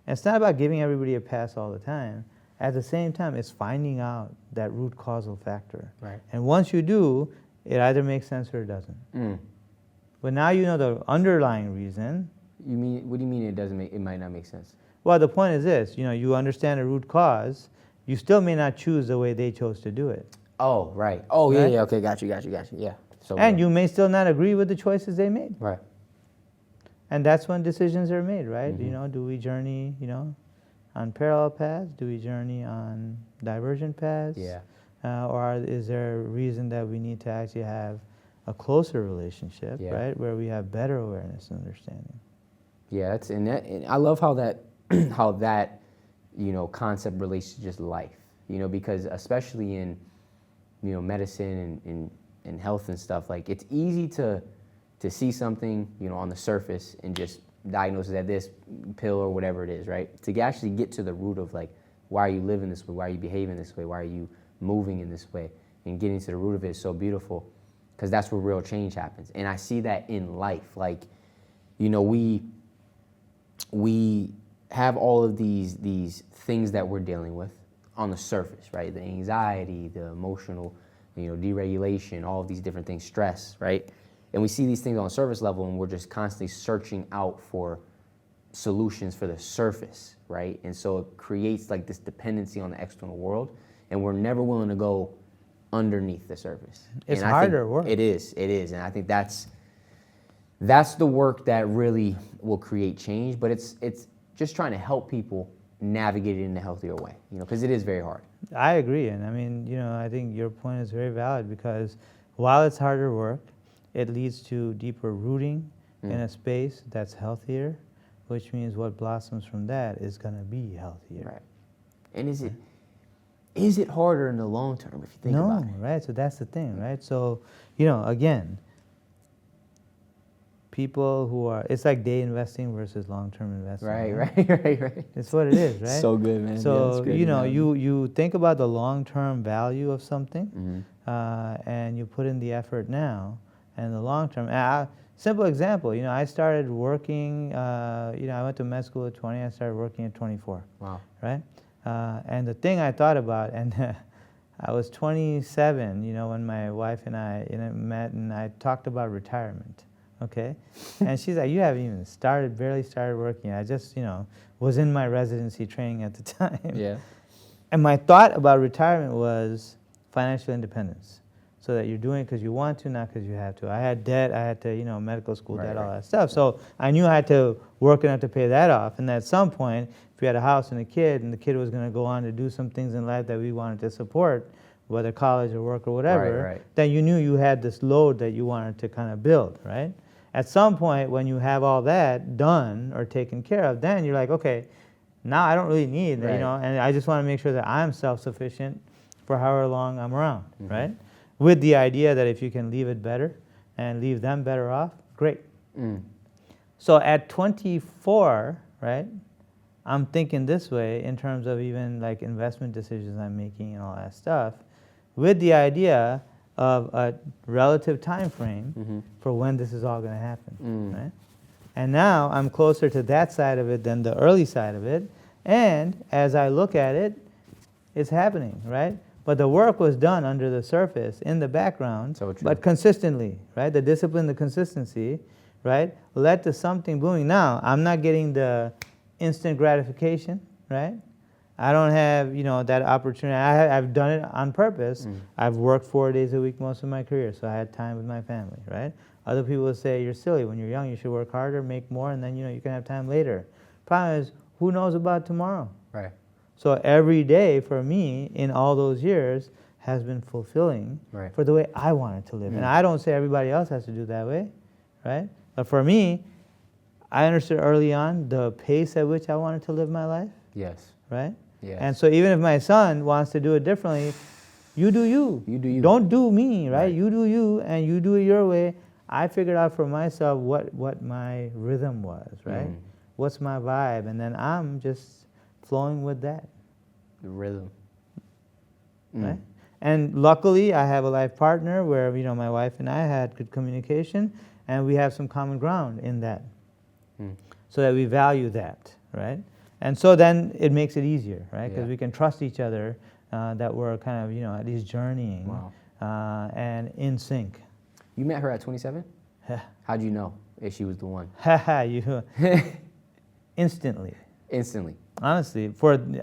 it's not about giving everybody a pass all the time. At the same time, it's finding out that root causal factor. Right. And once you do, it either makes sense or it doesn't. But now you know the underlying reason. You mean? What do you mean it might not make sense? Well, the point is this, you understand the root cause, you still may not choose the way they chose to do it. Oh, right. Oh, yeah, Right? yeah. Okay, got you. Yeah. So. And you may still not agree with the choices they made. Right. And that's when decisions are made, right? Do we journey, on parallel paths? Do we journey on divergent paths? Yeah. Or is there a reason that we need to actually have a closer relationship, right? Where we have better awareness and understanding. Yeah, and I love how that concept relates to just life. Because especially in medicine and health and stuff, like it's easy to to see something, you know, on the surface and just diagnose it as this pill or whatever it is, right? To actually get to the root of like, why are you living this way? Why are you behaving this way? Why are you moving in this way? And getting to the root of it is so beautiful, because that's where real change happens. And I see that in life. Like, you know, we have all of these things that we're dealing with on the surface, right? The anxiety, the emotional, you know, deregulation, all of these different things, stress, right? And we see these things on the surface level, and we're just constantly searching out for solutions for the surface, right? And so it creates like this dependency on the external world, and we're never willing to go underneath the surface. It's and harder work. It is, and I think that's the work that really will create change. But it's just trying to help people navigate it in a healthier way, you know, because it is very hard. I agree, and I mean, you know, I think your point is very valid, because while it's harder work, it leads to deeper rooting in a space that's healthier, which means what blossoms from that is going to be healthier. Right. And is it harder in the long term if you think about it? No, right? So that's the thing, right? So, you know, again, people who are, it's like day investing versus long-term investing. Right. It's what it is, right? So good, man. So, Yeah, you know, you think about the long-term value of something, and you put in the effort now, and the long-term. Simple example, you know, I started working, you know, I went to med school at 20, I started working at 24. Wow. Right? And the thing I thought about, and I was 27, you know, when my wife and I, you know, met, and I talked about retirement. Okay, and she's like, you haven't even barely started working. I just, you know, was in my residency training at the time. Yeah. And my thought about retirement was financial independence, so that you're doing it because you want to, not because you have to. I had debt, I had to, you know, medical school debt, all that stuff. So I knew I had to work enough to pay that off. And at some point, if we had a house and a kid, and the kid was going to go on to do some things in life that we wanted to support, whether college or work or whatever, then you knew you had this load that you wanted to kind of build, right? At some point, when you have all that done or taken care of, then you're like, okay, now I don't really need, you know, and I just want to make sure that I'm self-sufficient for however long I'm around, right? With the idea that if you can leave it better and leave them better off, great. So at 24, right, I'm thinking this way in terms of even like investment decisions I'm making and all that stuff, with the idea of a relative time frame for when this is all going to happen, right? And now I'm closer to that side of it than the early side of it, and as I look at it, it's happening, right? But the work was done under the surface, in the background, but consistently, right? The discipline, the consistency, right, led to something blooming. Now, I'm not getting the instant gratification, right? I don't have, you know, that opportunity. I've done it on purpose. I've worked 4 days a week most of my career, so I had time with my family, right? Other people will say, you're silly. When you're young, you should work harder, make more, and then, you know, you can have time later. Problem is, who knows about tomorrow? Right. So every day for me in all those years has been fulfilling for the way I wanted to live. And I don't say everybody else has to do that way, right? But for me, I understood early on the pace at which I wanted to live my life. Yes. Right? Yes. And so even if my son wants to do it differently, you do you. You do you. Don't do me, right? You do you, and you do it your way. I figured out for myself what my rhythm was, right? What's my vibe? And then I'm just flowing with that. The rhythm. Right? And luckily, I have a life partner where, you know, my wife and I had good communication, and we have some common ground in that. So that we value that, right? And so then it makes it easier, right? Because we can trust each other that we're kind of, you know, at least journeying and in sync. You met her at 27? How'd you know if she was the one? Instantly. Instantly. Honestly,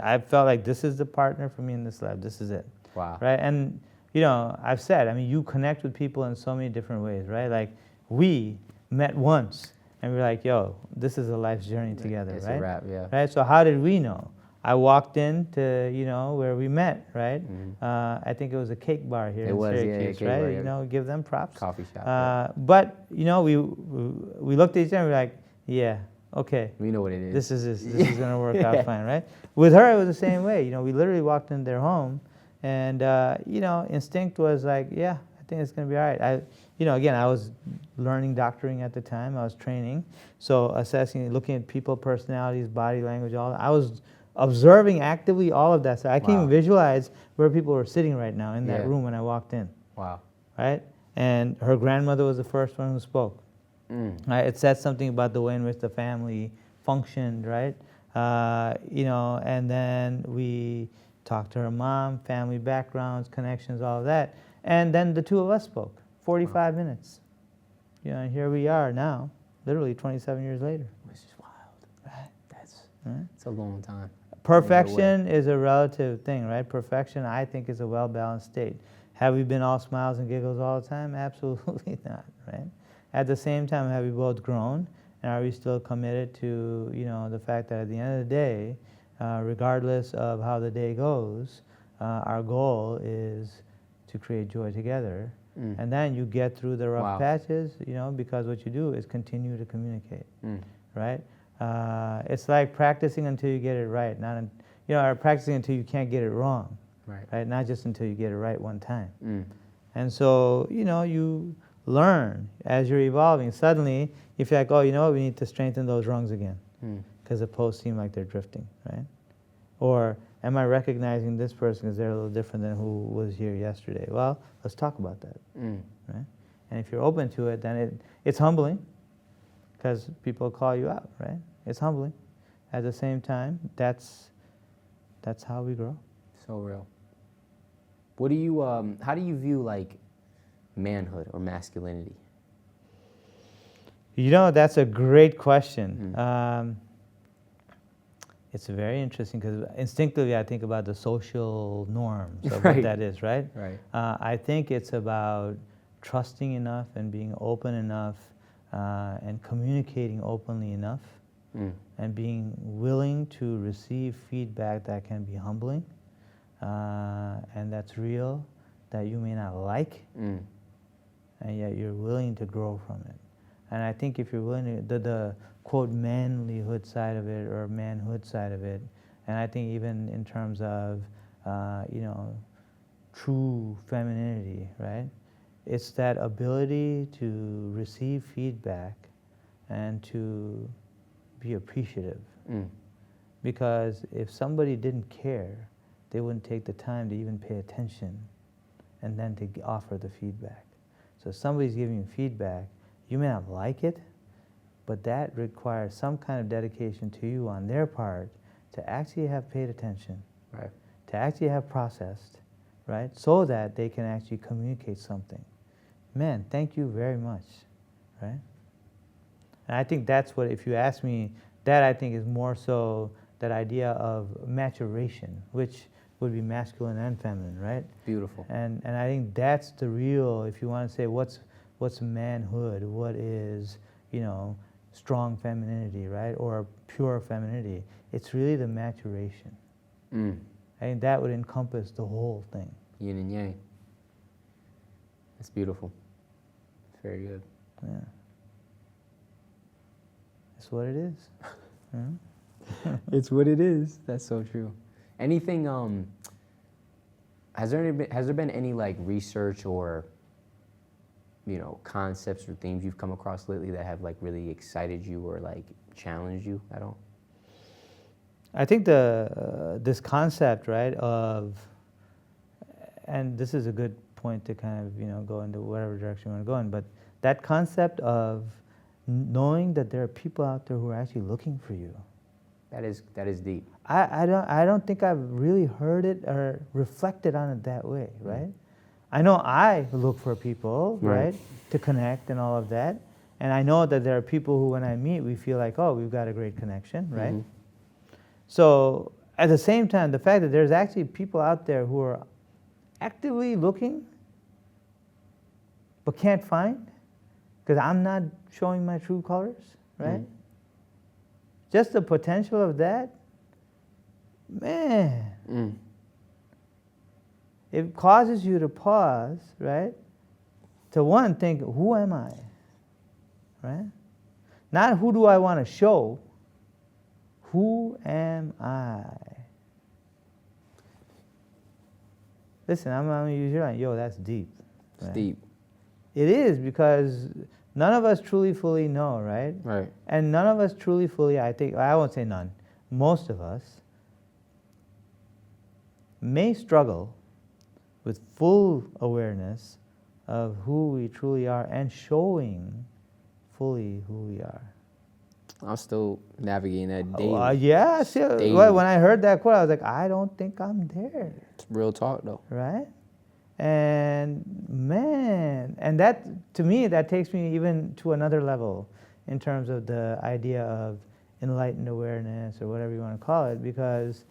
I felt like this is the partner for me in this life. This is it. Wow. Right? And, you know, I've said, I mean, you connect with people in so many different ways, right? Like, we met once, and we're like, yo, this is a life's journey together, it's right? a wrap, yeah. Right? So how did we know? I walked into, you know, where we met, right? I think it was a cake bar here in Syracuse, right? Bar, you know, give them props. Coffee shop. But, you know, we looked at each other and we're like, yeah, okay. We know what it is. This is going to work out fine, right? With her, it was the same way. You know, we literally walked into their home, and, you know, instinct was like, yeah, I think it's going to be all right. again, I was learning doctoring at the time. I was training. So assessing, looking at people, personalities, body language, all that. I was observing actively all of that. So I can even visualize where people were sitting right now in that room when I walked in. Wow. Right? And her grandmother was the first one who spoke. Right? It said something about the way in which the family functioned, right? And then we talked to her mom, family backgrounds, connections, all of that. And then the two of us spoke, 45 minutes. And here we are now, literally 27 years later. Which is wild. Right? It's a long time. Perfection is a relative thing, right? Perfection, I think, is a well-balanced state. Have we been all smiles and giggles all the time? Absolutely not, right? At the same time, have we both grown? And are we still committed to, the fact that at the end of the day, regardless of how the day goes, our goal is to create joy together. And then you get through the rough patches, because what you do is continue to communicate, right? It's like practicing until you get it right, or practicing until you can't get it wrong, right? Not just until you get it right one time. And so, you learn as you're evolving. Suddenly, you feel like, oh, you know what, we need to strengthen those rungs again, because the posts seem like they're drifting, right? Or am I recognizing this person because they're a little different than who was here yesterday? Well, let's talk about that, right? And if you're open to it, then it's humbling, because people call you out, right? It's humbling. At the same time, that's how we grow. So real. What do you, how do you view like manhood or masculinity? That's a great question. It's very interesting because instinctively I think about the social norms of what that is, right? Right. I think it's about trusting enough and being open enough and communicating openly enough and being willing to receive feedback that can be humbling and that's real, that you may not like, and yet you're willing to grow from it. And I think if you're willing to, the quote manlyhood side of it or manhood side of it, and I think even in terms of true femininity, right? It's that ability to receive feedback and to be appreciative. Because if somebody didn't care, they wouldn't take the time to even pay attention and then to offer the feedback. So if somebody's giving you feedback, you may not like it, but that requires some kind of dedication to you on their part to actually have paid attention, right? To actually have processed, right? So that they can actually communicate something. Man, thank you very much, right? And I think that's what, if you ask me, that I think is more so that idea of maturation, which would be masculine and feminine, right? Beautiful. And I think that's the real, if you want to say what's manhood, what is, strong femininity, right? Or pure femininity. It's really the maturation. I think that would encompass the whole thing. Yin and yang. That's beautiful. It's very good. Yeah. It's what it is. It's what it is. That's so true. Anything, has there been any like research or, concepts or themes you've come across lately that have like really excited you or like challenged you at all? I think this concept, right, of, and this is a good point to kind of, go into whatever direction you want to go in, but that concept of knowing that there are people out there who are actually looking for you. That is deep. I don't think I've really heard it or reflected on it that way, right? I know I look for people, right, to connect and all of that. And I know that there are people who, when I meet, we feel like, oh, we've got a great connection, right? So at the same time, the fact that there's actually people out there who are actively looking but can't find, because I'm not showing my true colors, right? Just the potential of that, man. It causes you to pause, right? To one, think, who am I? Right? Not who do I want to show, who am I? Listen, I'm going to use your line. Yo, that's deep. It's deep. It is, because none of us truly fully know, right? Right. And none of us truly fully, I won't say none, most of us may struggle with full awareness of who we truly are and showing fully who we are. I'm still navigating that daily. Yeah, see, Daily. when I heard that quote, I was like, I don't think I'm there. It's real talk, though. Right? And man, and that, to me, that takes me even to another level in terms of the idea of enlightened awareness, or whatever you want to call it, because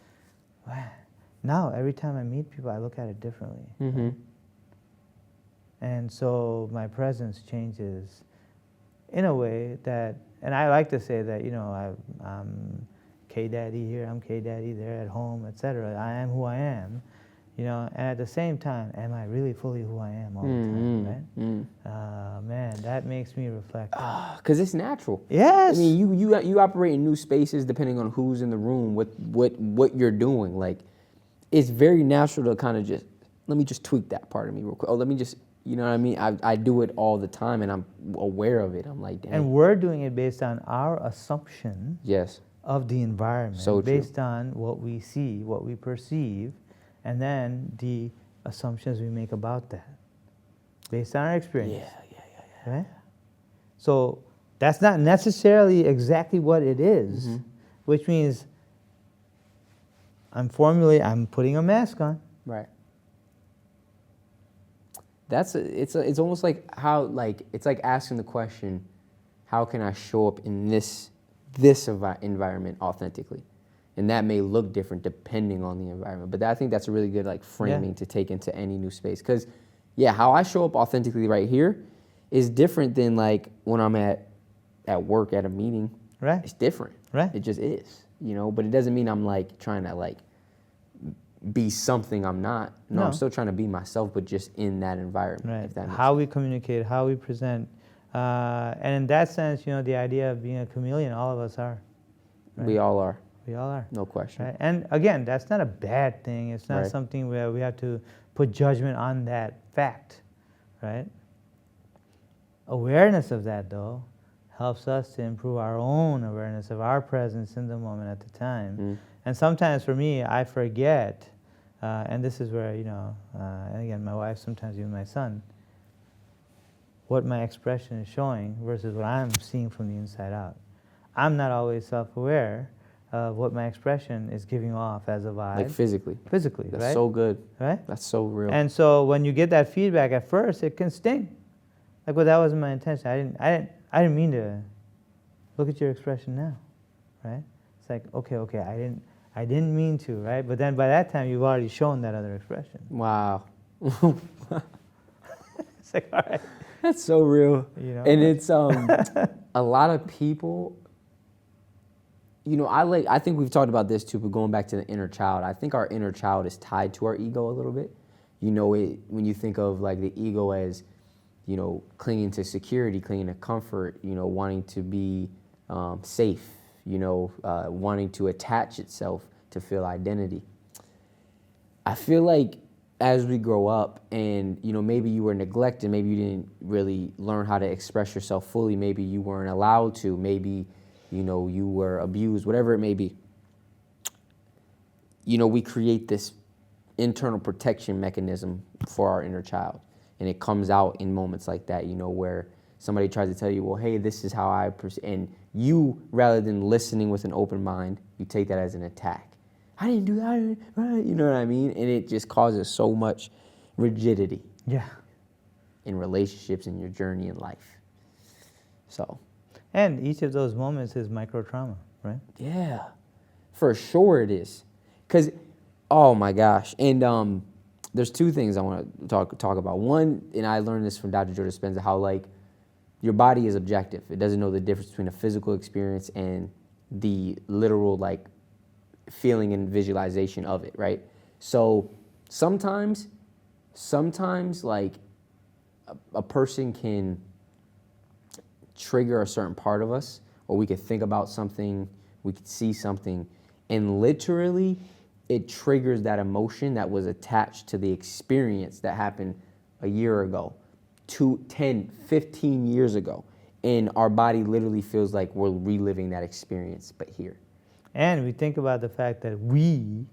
now every time I meet people, I look at it differently. Mm-hmm. And so my presence changes in a way that, and I like to say that, I'm K-Daddy here, I'm K-Daddy there at home, etc. I am who I am, and at the same time, am I really fully who I am all the time, right? Mm-hmm. Man, that makes me reflect. Because it's natural. Yes. I mean, you operate in new spaces depending on who's in the room, what you're doing. Like, it's very natural to kind of just, let me just tweak that part of me real quick. Oh, let me just, you know what I mean? I do it all the time, and I'm aware of it. I'm like, damn. And we're doing it based on our assumption Yes. of the environment, So true. based on what we see, what we perceive, and then the assumptions we make about that, based on our experience. Yeah. Right? So that's not necessarily exactly what it is, Mm-hmm. which means I'm putting a mask on. Right. It's almost like it's like asking the question, how can I show up in this environment authentically? And that may look different depending on the environment. But I think that's a really good framing to take into any new space. Because, how I show up authentically right here is different than when I'm at work at a meeting. Right. It's different. Right. It just is. But it doesn't mean I'm trying to be something I'm not. No, I'm still trying to be myself, but just in that environment. Right. If that makes How sense. we communicate, how we present. And in that sense, the idea of being a chameleon, all of us are. Right? We all are. We all are. No question. Right? And again, that's not a bad thing. It's not Right. something where we have to put judgment on that fact, right? Awareness of that, though, helps us to improve our own awareness of our presence in the moment at the time. And sometimes for me, I forget, and this is where, and again, my wife, sometimes even my son, what my expression is showing versus what I'm seeing from the inside out. I'm not always self-aware of what my expression is giving off as a vibe. Physically. Physically, That's right? so good. Right? That's so real. And so when you get that feedback at first, it can sting. Well, that wasn't my intention. I didn't mean to. Look at your expression now, right? It's like, okay, I didn't mean to, right? But then by that time, you've already shown that other expression. Wow. It's like, all right. That's so real. And it's a lot of people. I think we've talked about this too, but going back to the inner child, I think our inner child is tied to our ego a little bit. When you think of the ego as, clinging to security, clinging to comfort, wanting to be safe, wanting to attach itself to feel identity. I feel like as we grow up and, maybe you were neglected, maybe you didn't really learn how to express yourself fully, maybe you weren't allowed to, maybe you were abused, whatever it may be. We create this internal protection mechanism for our inner child. And it comes out in moments like that, where somebody tries to tell you, well, hey, this is how I perceive. And you, rather than listening with an open mind, you take that as an attack. I didn't do that, right? You know what I mean? And it just causes so much rigidity. Yeah. In relationships, in your journey in life. So. And each of those moments is micro trauma, right? Yeah, for sure it is. Because, oh my gosh. And there's two things I want to talk about. One, and I learned this from Dr. Joe Dispenza, how your body is objective. It doesn't know the difference between a physical experience and the literal feeling and visualization of it, right? So sometimes a person can trigger a certain part of us, or we could think about something, we could see something, and literally it triggers that emotion that was attached to the experience that happened a year ago, 10, 15 years ago. And our body literally feels like we're reliving that experience, but here. And we think about the fact that we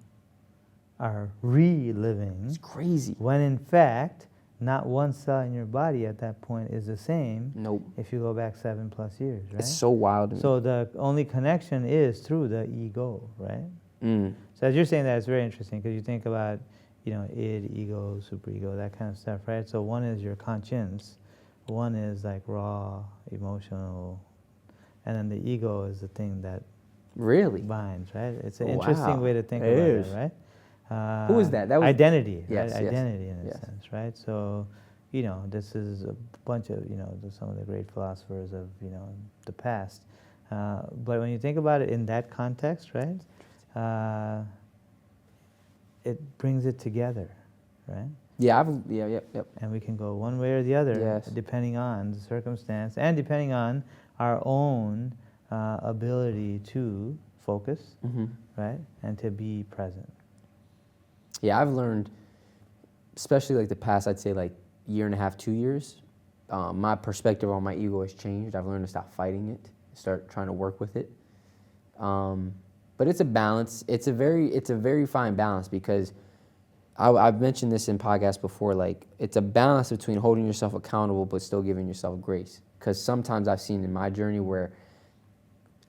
are reliving. It's crazy. When in fact, not one cell in your body at that point is the same. Nope. If you go back 7+ years, right? It's so wild to me. So the only connection is through the ego, right? Mm. So as you're saying that, it's very interesting because you think about, id, ego, superego, that kind of stuff, right? So one is your conscience, one is like raw, emotional, and then the ego is the thing that Really? binds, right? It's an Wow. interesting way to think It about is. it, right? Who is that? That was identity, Yes, right? yes, Identity in a yes. sense, right? So, this is a bunch of, some of the great philosophers of, the past. But when you think about it in that context, right, it brings it together, right? Yeah, yep. And we can go one way or the other, Yes. depending on the circumstance and depending on our own ability to focus, Mm-hmm. right, and to be present. Yeah, I've learned, especially like the past, I'd say like year and a half, 2 years, my perspective on my ego has changed. I've learned to stop fighting it, start trying to work with it. But it's a balance. It's a very fine balance because I've mentioned this in podcasts before. Like it's a balance between holding yourself accountable but still giving yourself grace. Because sometimes I've seen in my journey where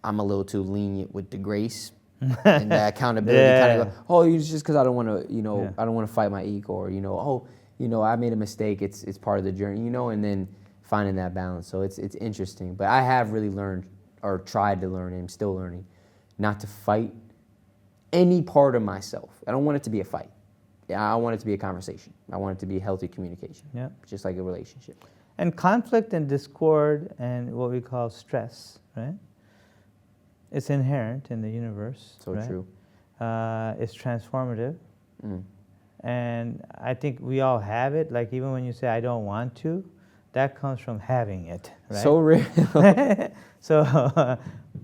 I'm a little too lenient with the grace and the accountability. Yeah. Kind of go, it's just because I don't want to, Yeah. I don't want to fight my ego, or I made a mistake. It's part of the journey, and then finding that balance. So it's interesting. But I have really learned or tried to learn, and I'm still learning, not to fight any part of myself. I don't want it to be a fight. Yeah, I want it to be a conversation. I want it to be healthy communication. Yeah. Just like a relationship. And conflict and discord and what we call stress, right? It's inherent in the universe. So right? true. It's transformative. Mm. And I think we all have it. Like even when you say, I don't want to, that comes from having it, right? So real. So,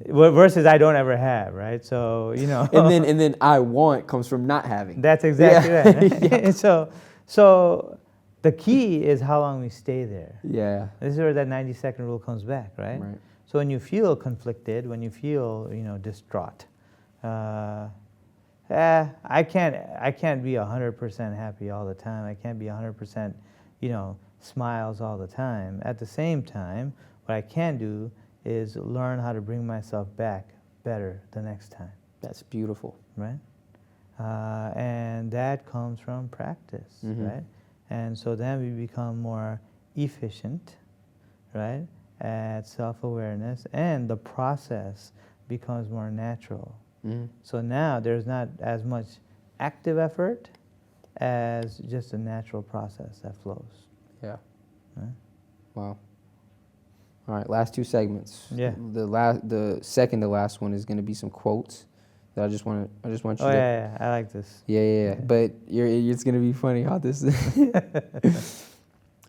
versus I don't ever have, right? So, and then I want comes from not having. That's exactly right. Yeah. So the key is how long we stay there. Yeah. This is where that 90-second rule comes back, right? Right. So when you feel conflicted, when you feel, distraught, I can't be 100% happy all the time. I can't be 100%, smiles all the time. At the same time, what I can do is learn how to bring myself back better the next time, That's beautiful. right? And that comes from practice, Mhm. right? And so then we become more efficient, right, at self-awareness, and the process becomes more natural. Mm. So now there's not as much active effort as just a natural process that flows. Yeah. Right? Wow. All right, last two segments. Yeah. The second to last one is going to be some quotes that I just want you Oh to. yeah, I like this. Yeah. But it's going to be funny how this is.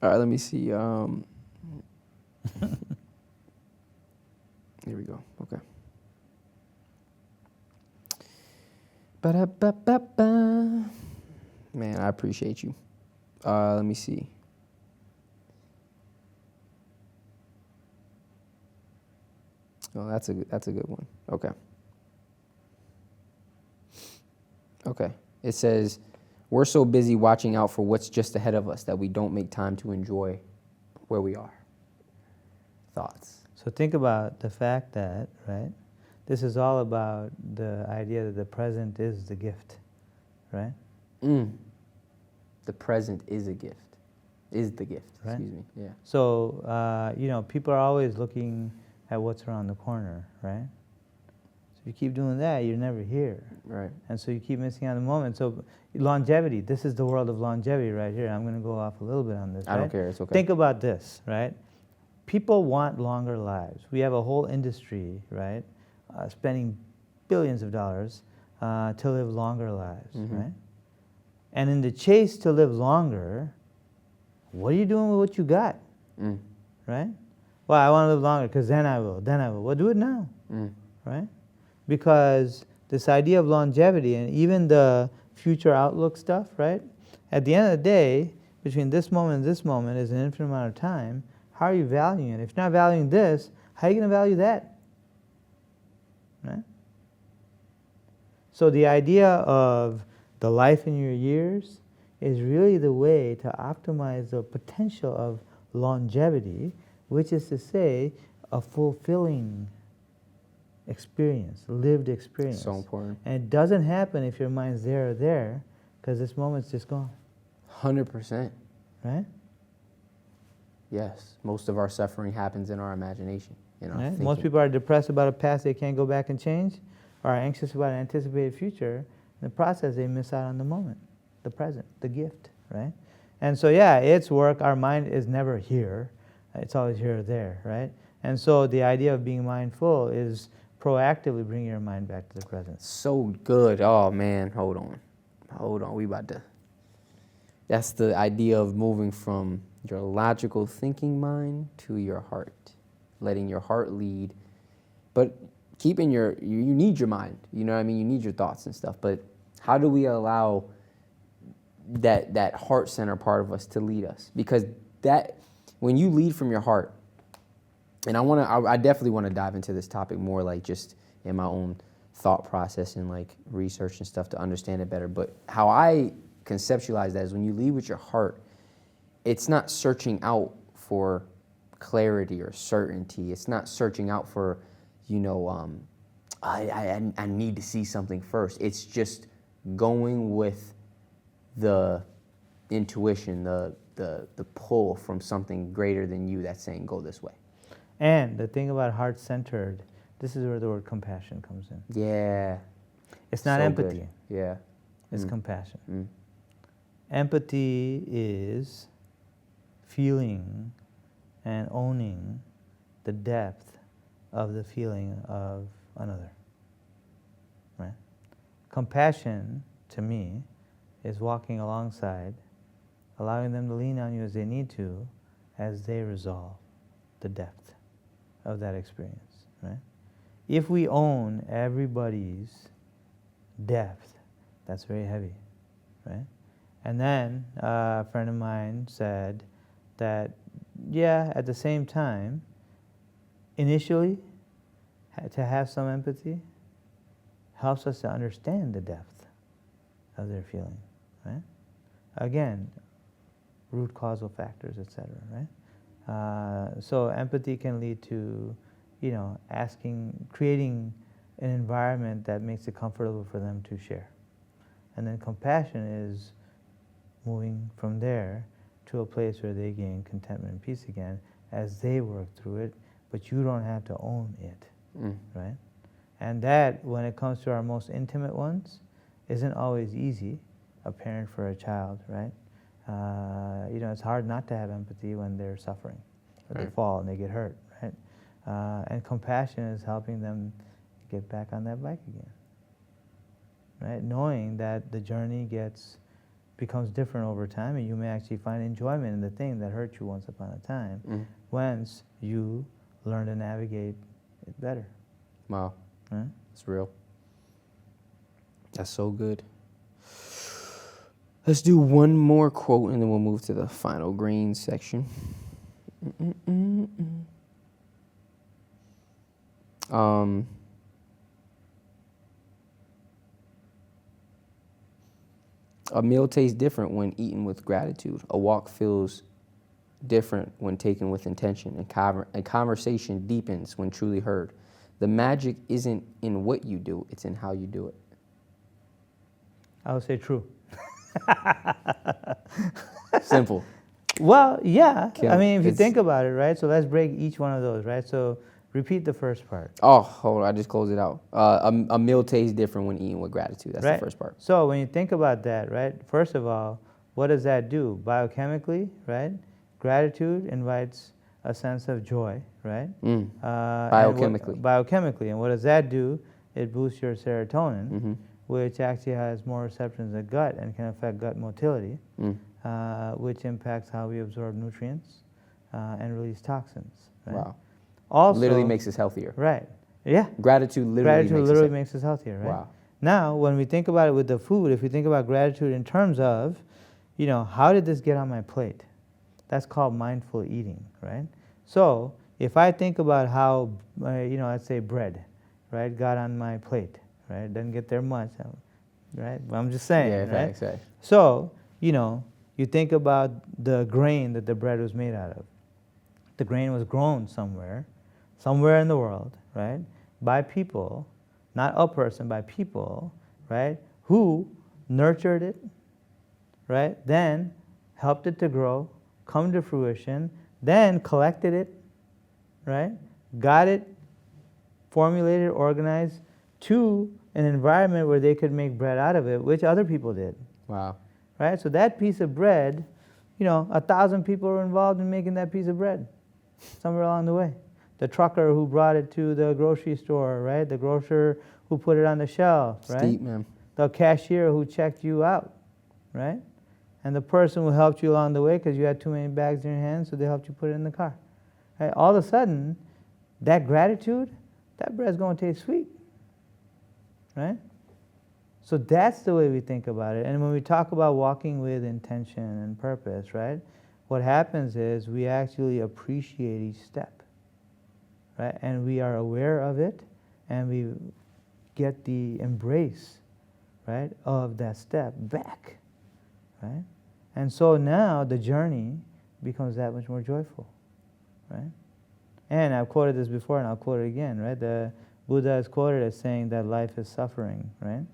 All right, let me see. Here we go. Okay. Ba-da-ba-ba-ba. Man, I appreciate you. Let me see. Oh, that's a good one. Okay. Okay. It says, we're so busy watching out for what's just ahead of us that we don't make time to enjoy where we are. Thoughts? So think about the fact that, right, this is all about the idea that the present is the gift, right? The present is a gift. Is the gift, Right. excuse me. Yeah. So, people are always looking at what's around the corner, right? So if you keep doing that, you're never here. Right. And so you keep missing out on the moment. So longevity, this is the world of longevity right here. I'm going to go off a little bit on this. I don't right? care. It's okay. Think about this, right? People want longer lives. We have a whole industry, right, spending billions of dollars to live longer lives, Mhm. right? And in the chase to live longer, what are you doing with what you got, right? Well, I want to live longer because then I will. Well, do it now, right? Because this idea of longevity and even the future outlook stuff, right? At the end of the day, between this moment and this moment is an infinite amount of time. How are you valuing it? If you're not valuing this, how are you going to value that? Right? So the idea of the life in your years is really the way to optimize the potential of longevity, which is to say, a fulfilling experience, lived experience. So important. And it doesn't happen if your mind's there or there, because this moment's just gone. 100%. Right? Yes. Most of our suffering happens in our imagination. In our thinking. Most people are depressed about a past they can't go back and change, or are anxious about an anticipated future. In the process, they miss out on the moment, the present, the gift, right? And so, yeah, it's work. Our mind is never here. It's always here or there, right? And so the idea of being mindful is proactively bringing your mind back to the present. So good. Oh, man. Hold on. We about to... That's the idea of moving from your logical thinking mind to your heart. Letting your heart lead. But keeping you need your mind. You know what I mean? You need your thoughts and stuff. But how do we allow that heart center part of us to lead us? Because that, when you lead from your heart, and I definitely want to dive into this topic more, like just in my own thought process and like research and stuff to understand it better. But how I conceptualize that is when you lead with your heart, it's not searching out for clarity or certainty. It's not searching out for, I need to see something first. It's just going with the intuition, the pull from something greater than you that's saying go this way. And the thing about heart-centered, this is where the word compassion comes in. Yeah. It's not So empathy. good. Yeah. It's compassion. Mm. Empathy is feeling and owning the depth of the feeling of another. Right? Compassion, to me, is walking alongside, allowing them to lean on you as they need to, as they resolve the depth of that experience. Right? If we own everybody's depth, that's very heavy. Right? And then a friend of mine said that, yeah, at the same time, initially, to have some empathy helps us to understand the depth of their feeling, right? Again, root causal factors, etc., right? So empathy can lead to, creating an environment that makes it comfortable for them to share. And then compassion is moving from there to a place where they gain contentment and peace again as they work through it, but you don't have to own it, right? And that, when it comes to our most intimate ones, isn't always easy, a parent for a child, right? It's hard not to have empathy when they're suffering, or they fall and they get hurt, right? And compassion is helping them get back on that bike again, right? Knowing that the journey becomes different over time, and you may actually find enjoyment in the thing that hurt you once upon a time, once you learn to navigate it better. Wow. Right? It's real. That's so good. Let's do one more quote, and then we'll move to the final green section. A meal tastes different when eaten with gratitude. A walk feels different when taken with intention. And conversation deepens when truly heard. The magic isn't in what you do, it's in how you do it. I would say true. Simple. Well, yeah. I mean, if you It's- think about it, right? So let's break each one of those, right? So repeat the first part. Oh, hold on, I just closed it out. A meal tastes different when eaten with gratitude. That's right? the first part. So when you think about that, right? First of all, what does that do? Biochemically, right? Gratitude invites a sense of joy, right? Biochemically. Biochemically. And what does that do? It boosts your serotonin, which actually has more receptors in the gut and can affect gut motility, which impacts how we absorb nutrients and release toxins. Right? Wow. Also, Literally makes us healthier. right. Yeah. Gratitude literally makes us healthier, right? Wow. Now, when we think about it with the food, if we think about gratitude in terms of, how did this get on my plate? That's called mindful eating, right? So if I think about how, let's say bread, right, got on my plate, right, doesn't get there much, right? But I'm just saying, Yeah, right? facts. So, you think about the grain that the bread was made out of. The grain was grown somewhere in the world, right, by people, not a person, by people, right, who nurtured it, right, then helped it to grow, come to fruition, then collected it, right, got it formulated, organized to an environment where they could make bread out of it, which other people did. Wow. Right? So that piece of bread, 1,000 people were involved in making that piece of bread somewhere along the way. The trucker who brought it to the grocery store, right? The grocer who put it on the shelf, right? Steep, man. The cashier who checked you out, right? And the person who helped you along the way because you had too many bags in your hands, so they helped you put it in the car. Right? All of a sudden, that gratitude, that bread's going to taste sweet, right? So that's the way we think about it. And when we talk about walking with intention and purpose, right, what happens is we actually appreciate each step, right? And we are aware of it, and we get the embrace, right, of that step back, right? And so now the journey becomes that much more joyful, right? And I've quoted this before, and I'll quote it again, right? The Buddha is quoted as saying that life is suffering, right?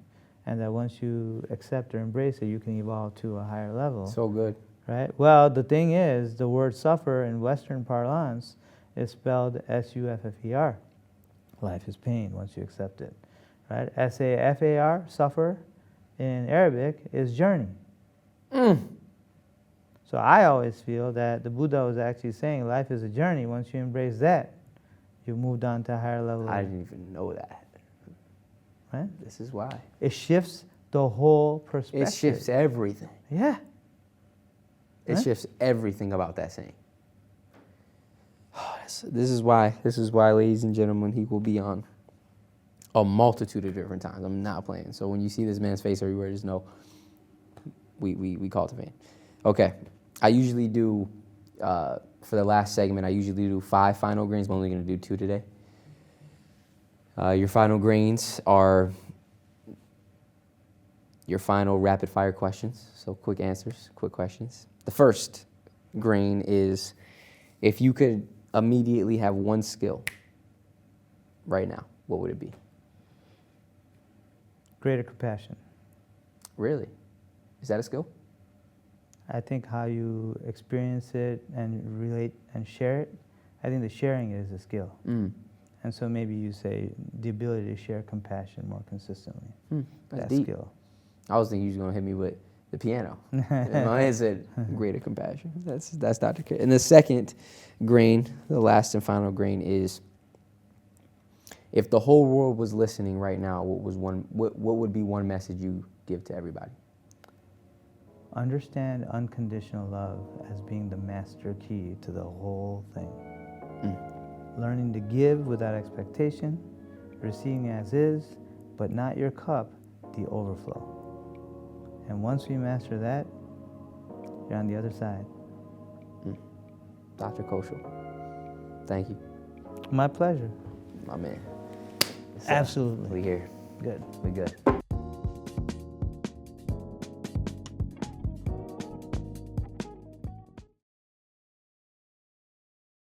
And that once you accept or embrace it, you can evolve to a higher level. So good. Right? Well, the thing is, the word suffer in Western parlance is spelled S-U-F-F-E-R. Life is pain once you accept it. Right? S-A-F-A-R, suffer, in Arabic is journey. So I always feel that the Buddha was actually saying life is a journey. Once you embrace that, you've moved on to a higher level. I didn't even know that. Right? This is why. It shifts the whole perspective. It shifts everything. Yeah. It shifts everything about that saying. This is why, ladies and gentlemen, he will be on a multitude of different times. I'm not playing. So when you see this man's face everywhere, just know we cultivate. Okay. I usually do, for the last segment, I usually do 5 final grains. I'm only going to do 2 today. Your final grains are your final rapid fire questions. So quick answers, quick questions. The first grain is, if you could immediately have one skill right now, what would it be? Greater compassion. Really? Is that a skill? I think how you experience it and relate and share it, I think the sharing is a skill. And so maybe you say the ability to share compassion more consistently. That's deep. skill. I was thinking you was going to hit me with the piano. And my head said greater compassion. That's Dr. K. And the second grain, the last and final grain, is, if the whole world was listening right now, what would be one message you give to everybody? Understand unconditional love as being the master key to the whole thing. Learning to give without expectation, receiving as is, but not your cup, the overflow. And once we master that, you're on the other side. Dr. Kaushal, thank you. My pleasure. My man. Absolutely. We here. Good. We good.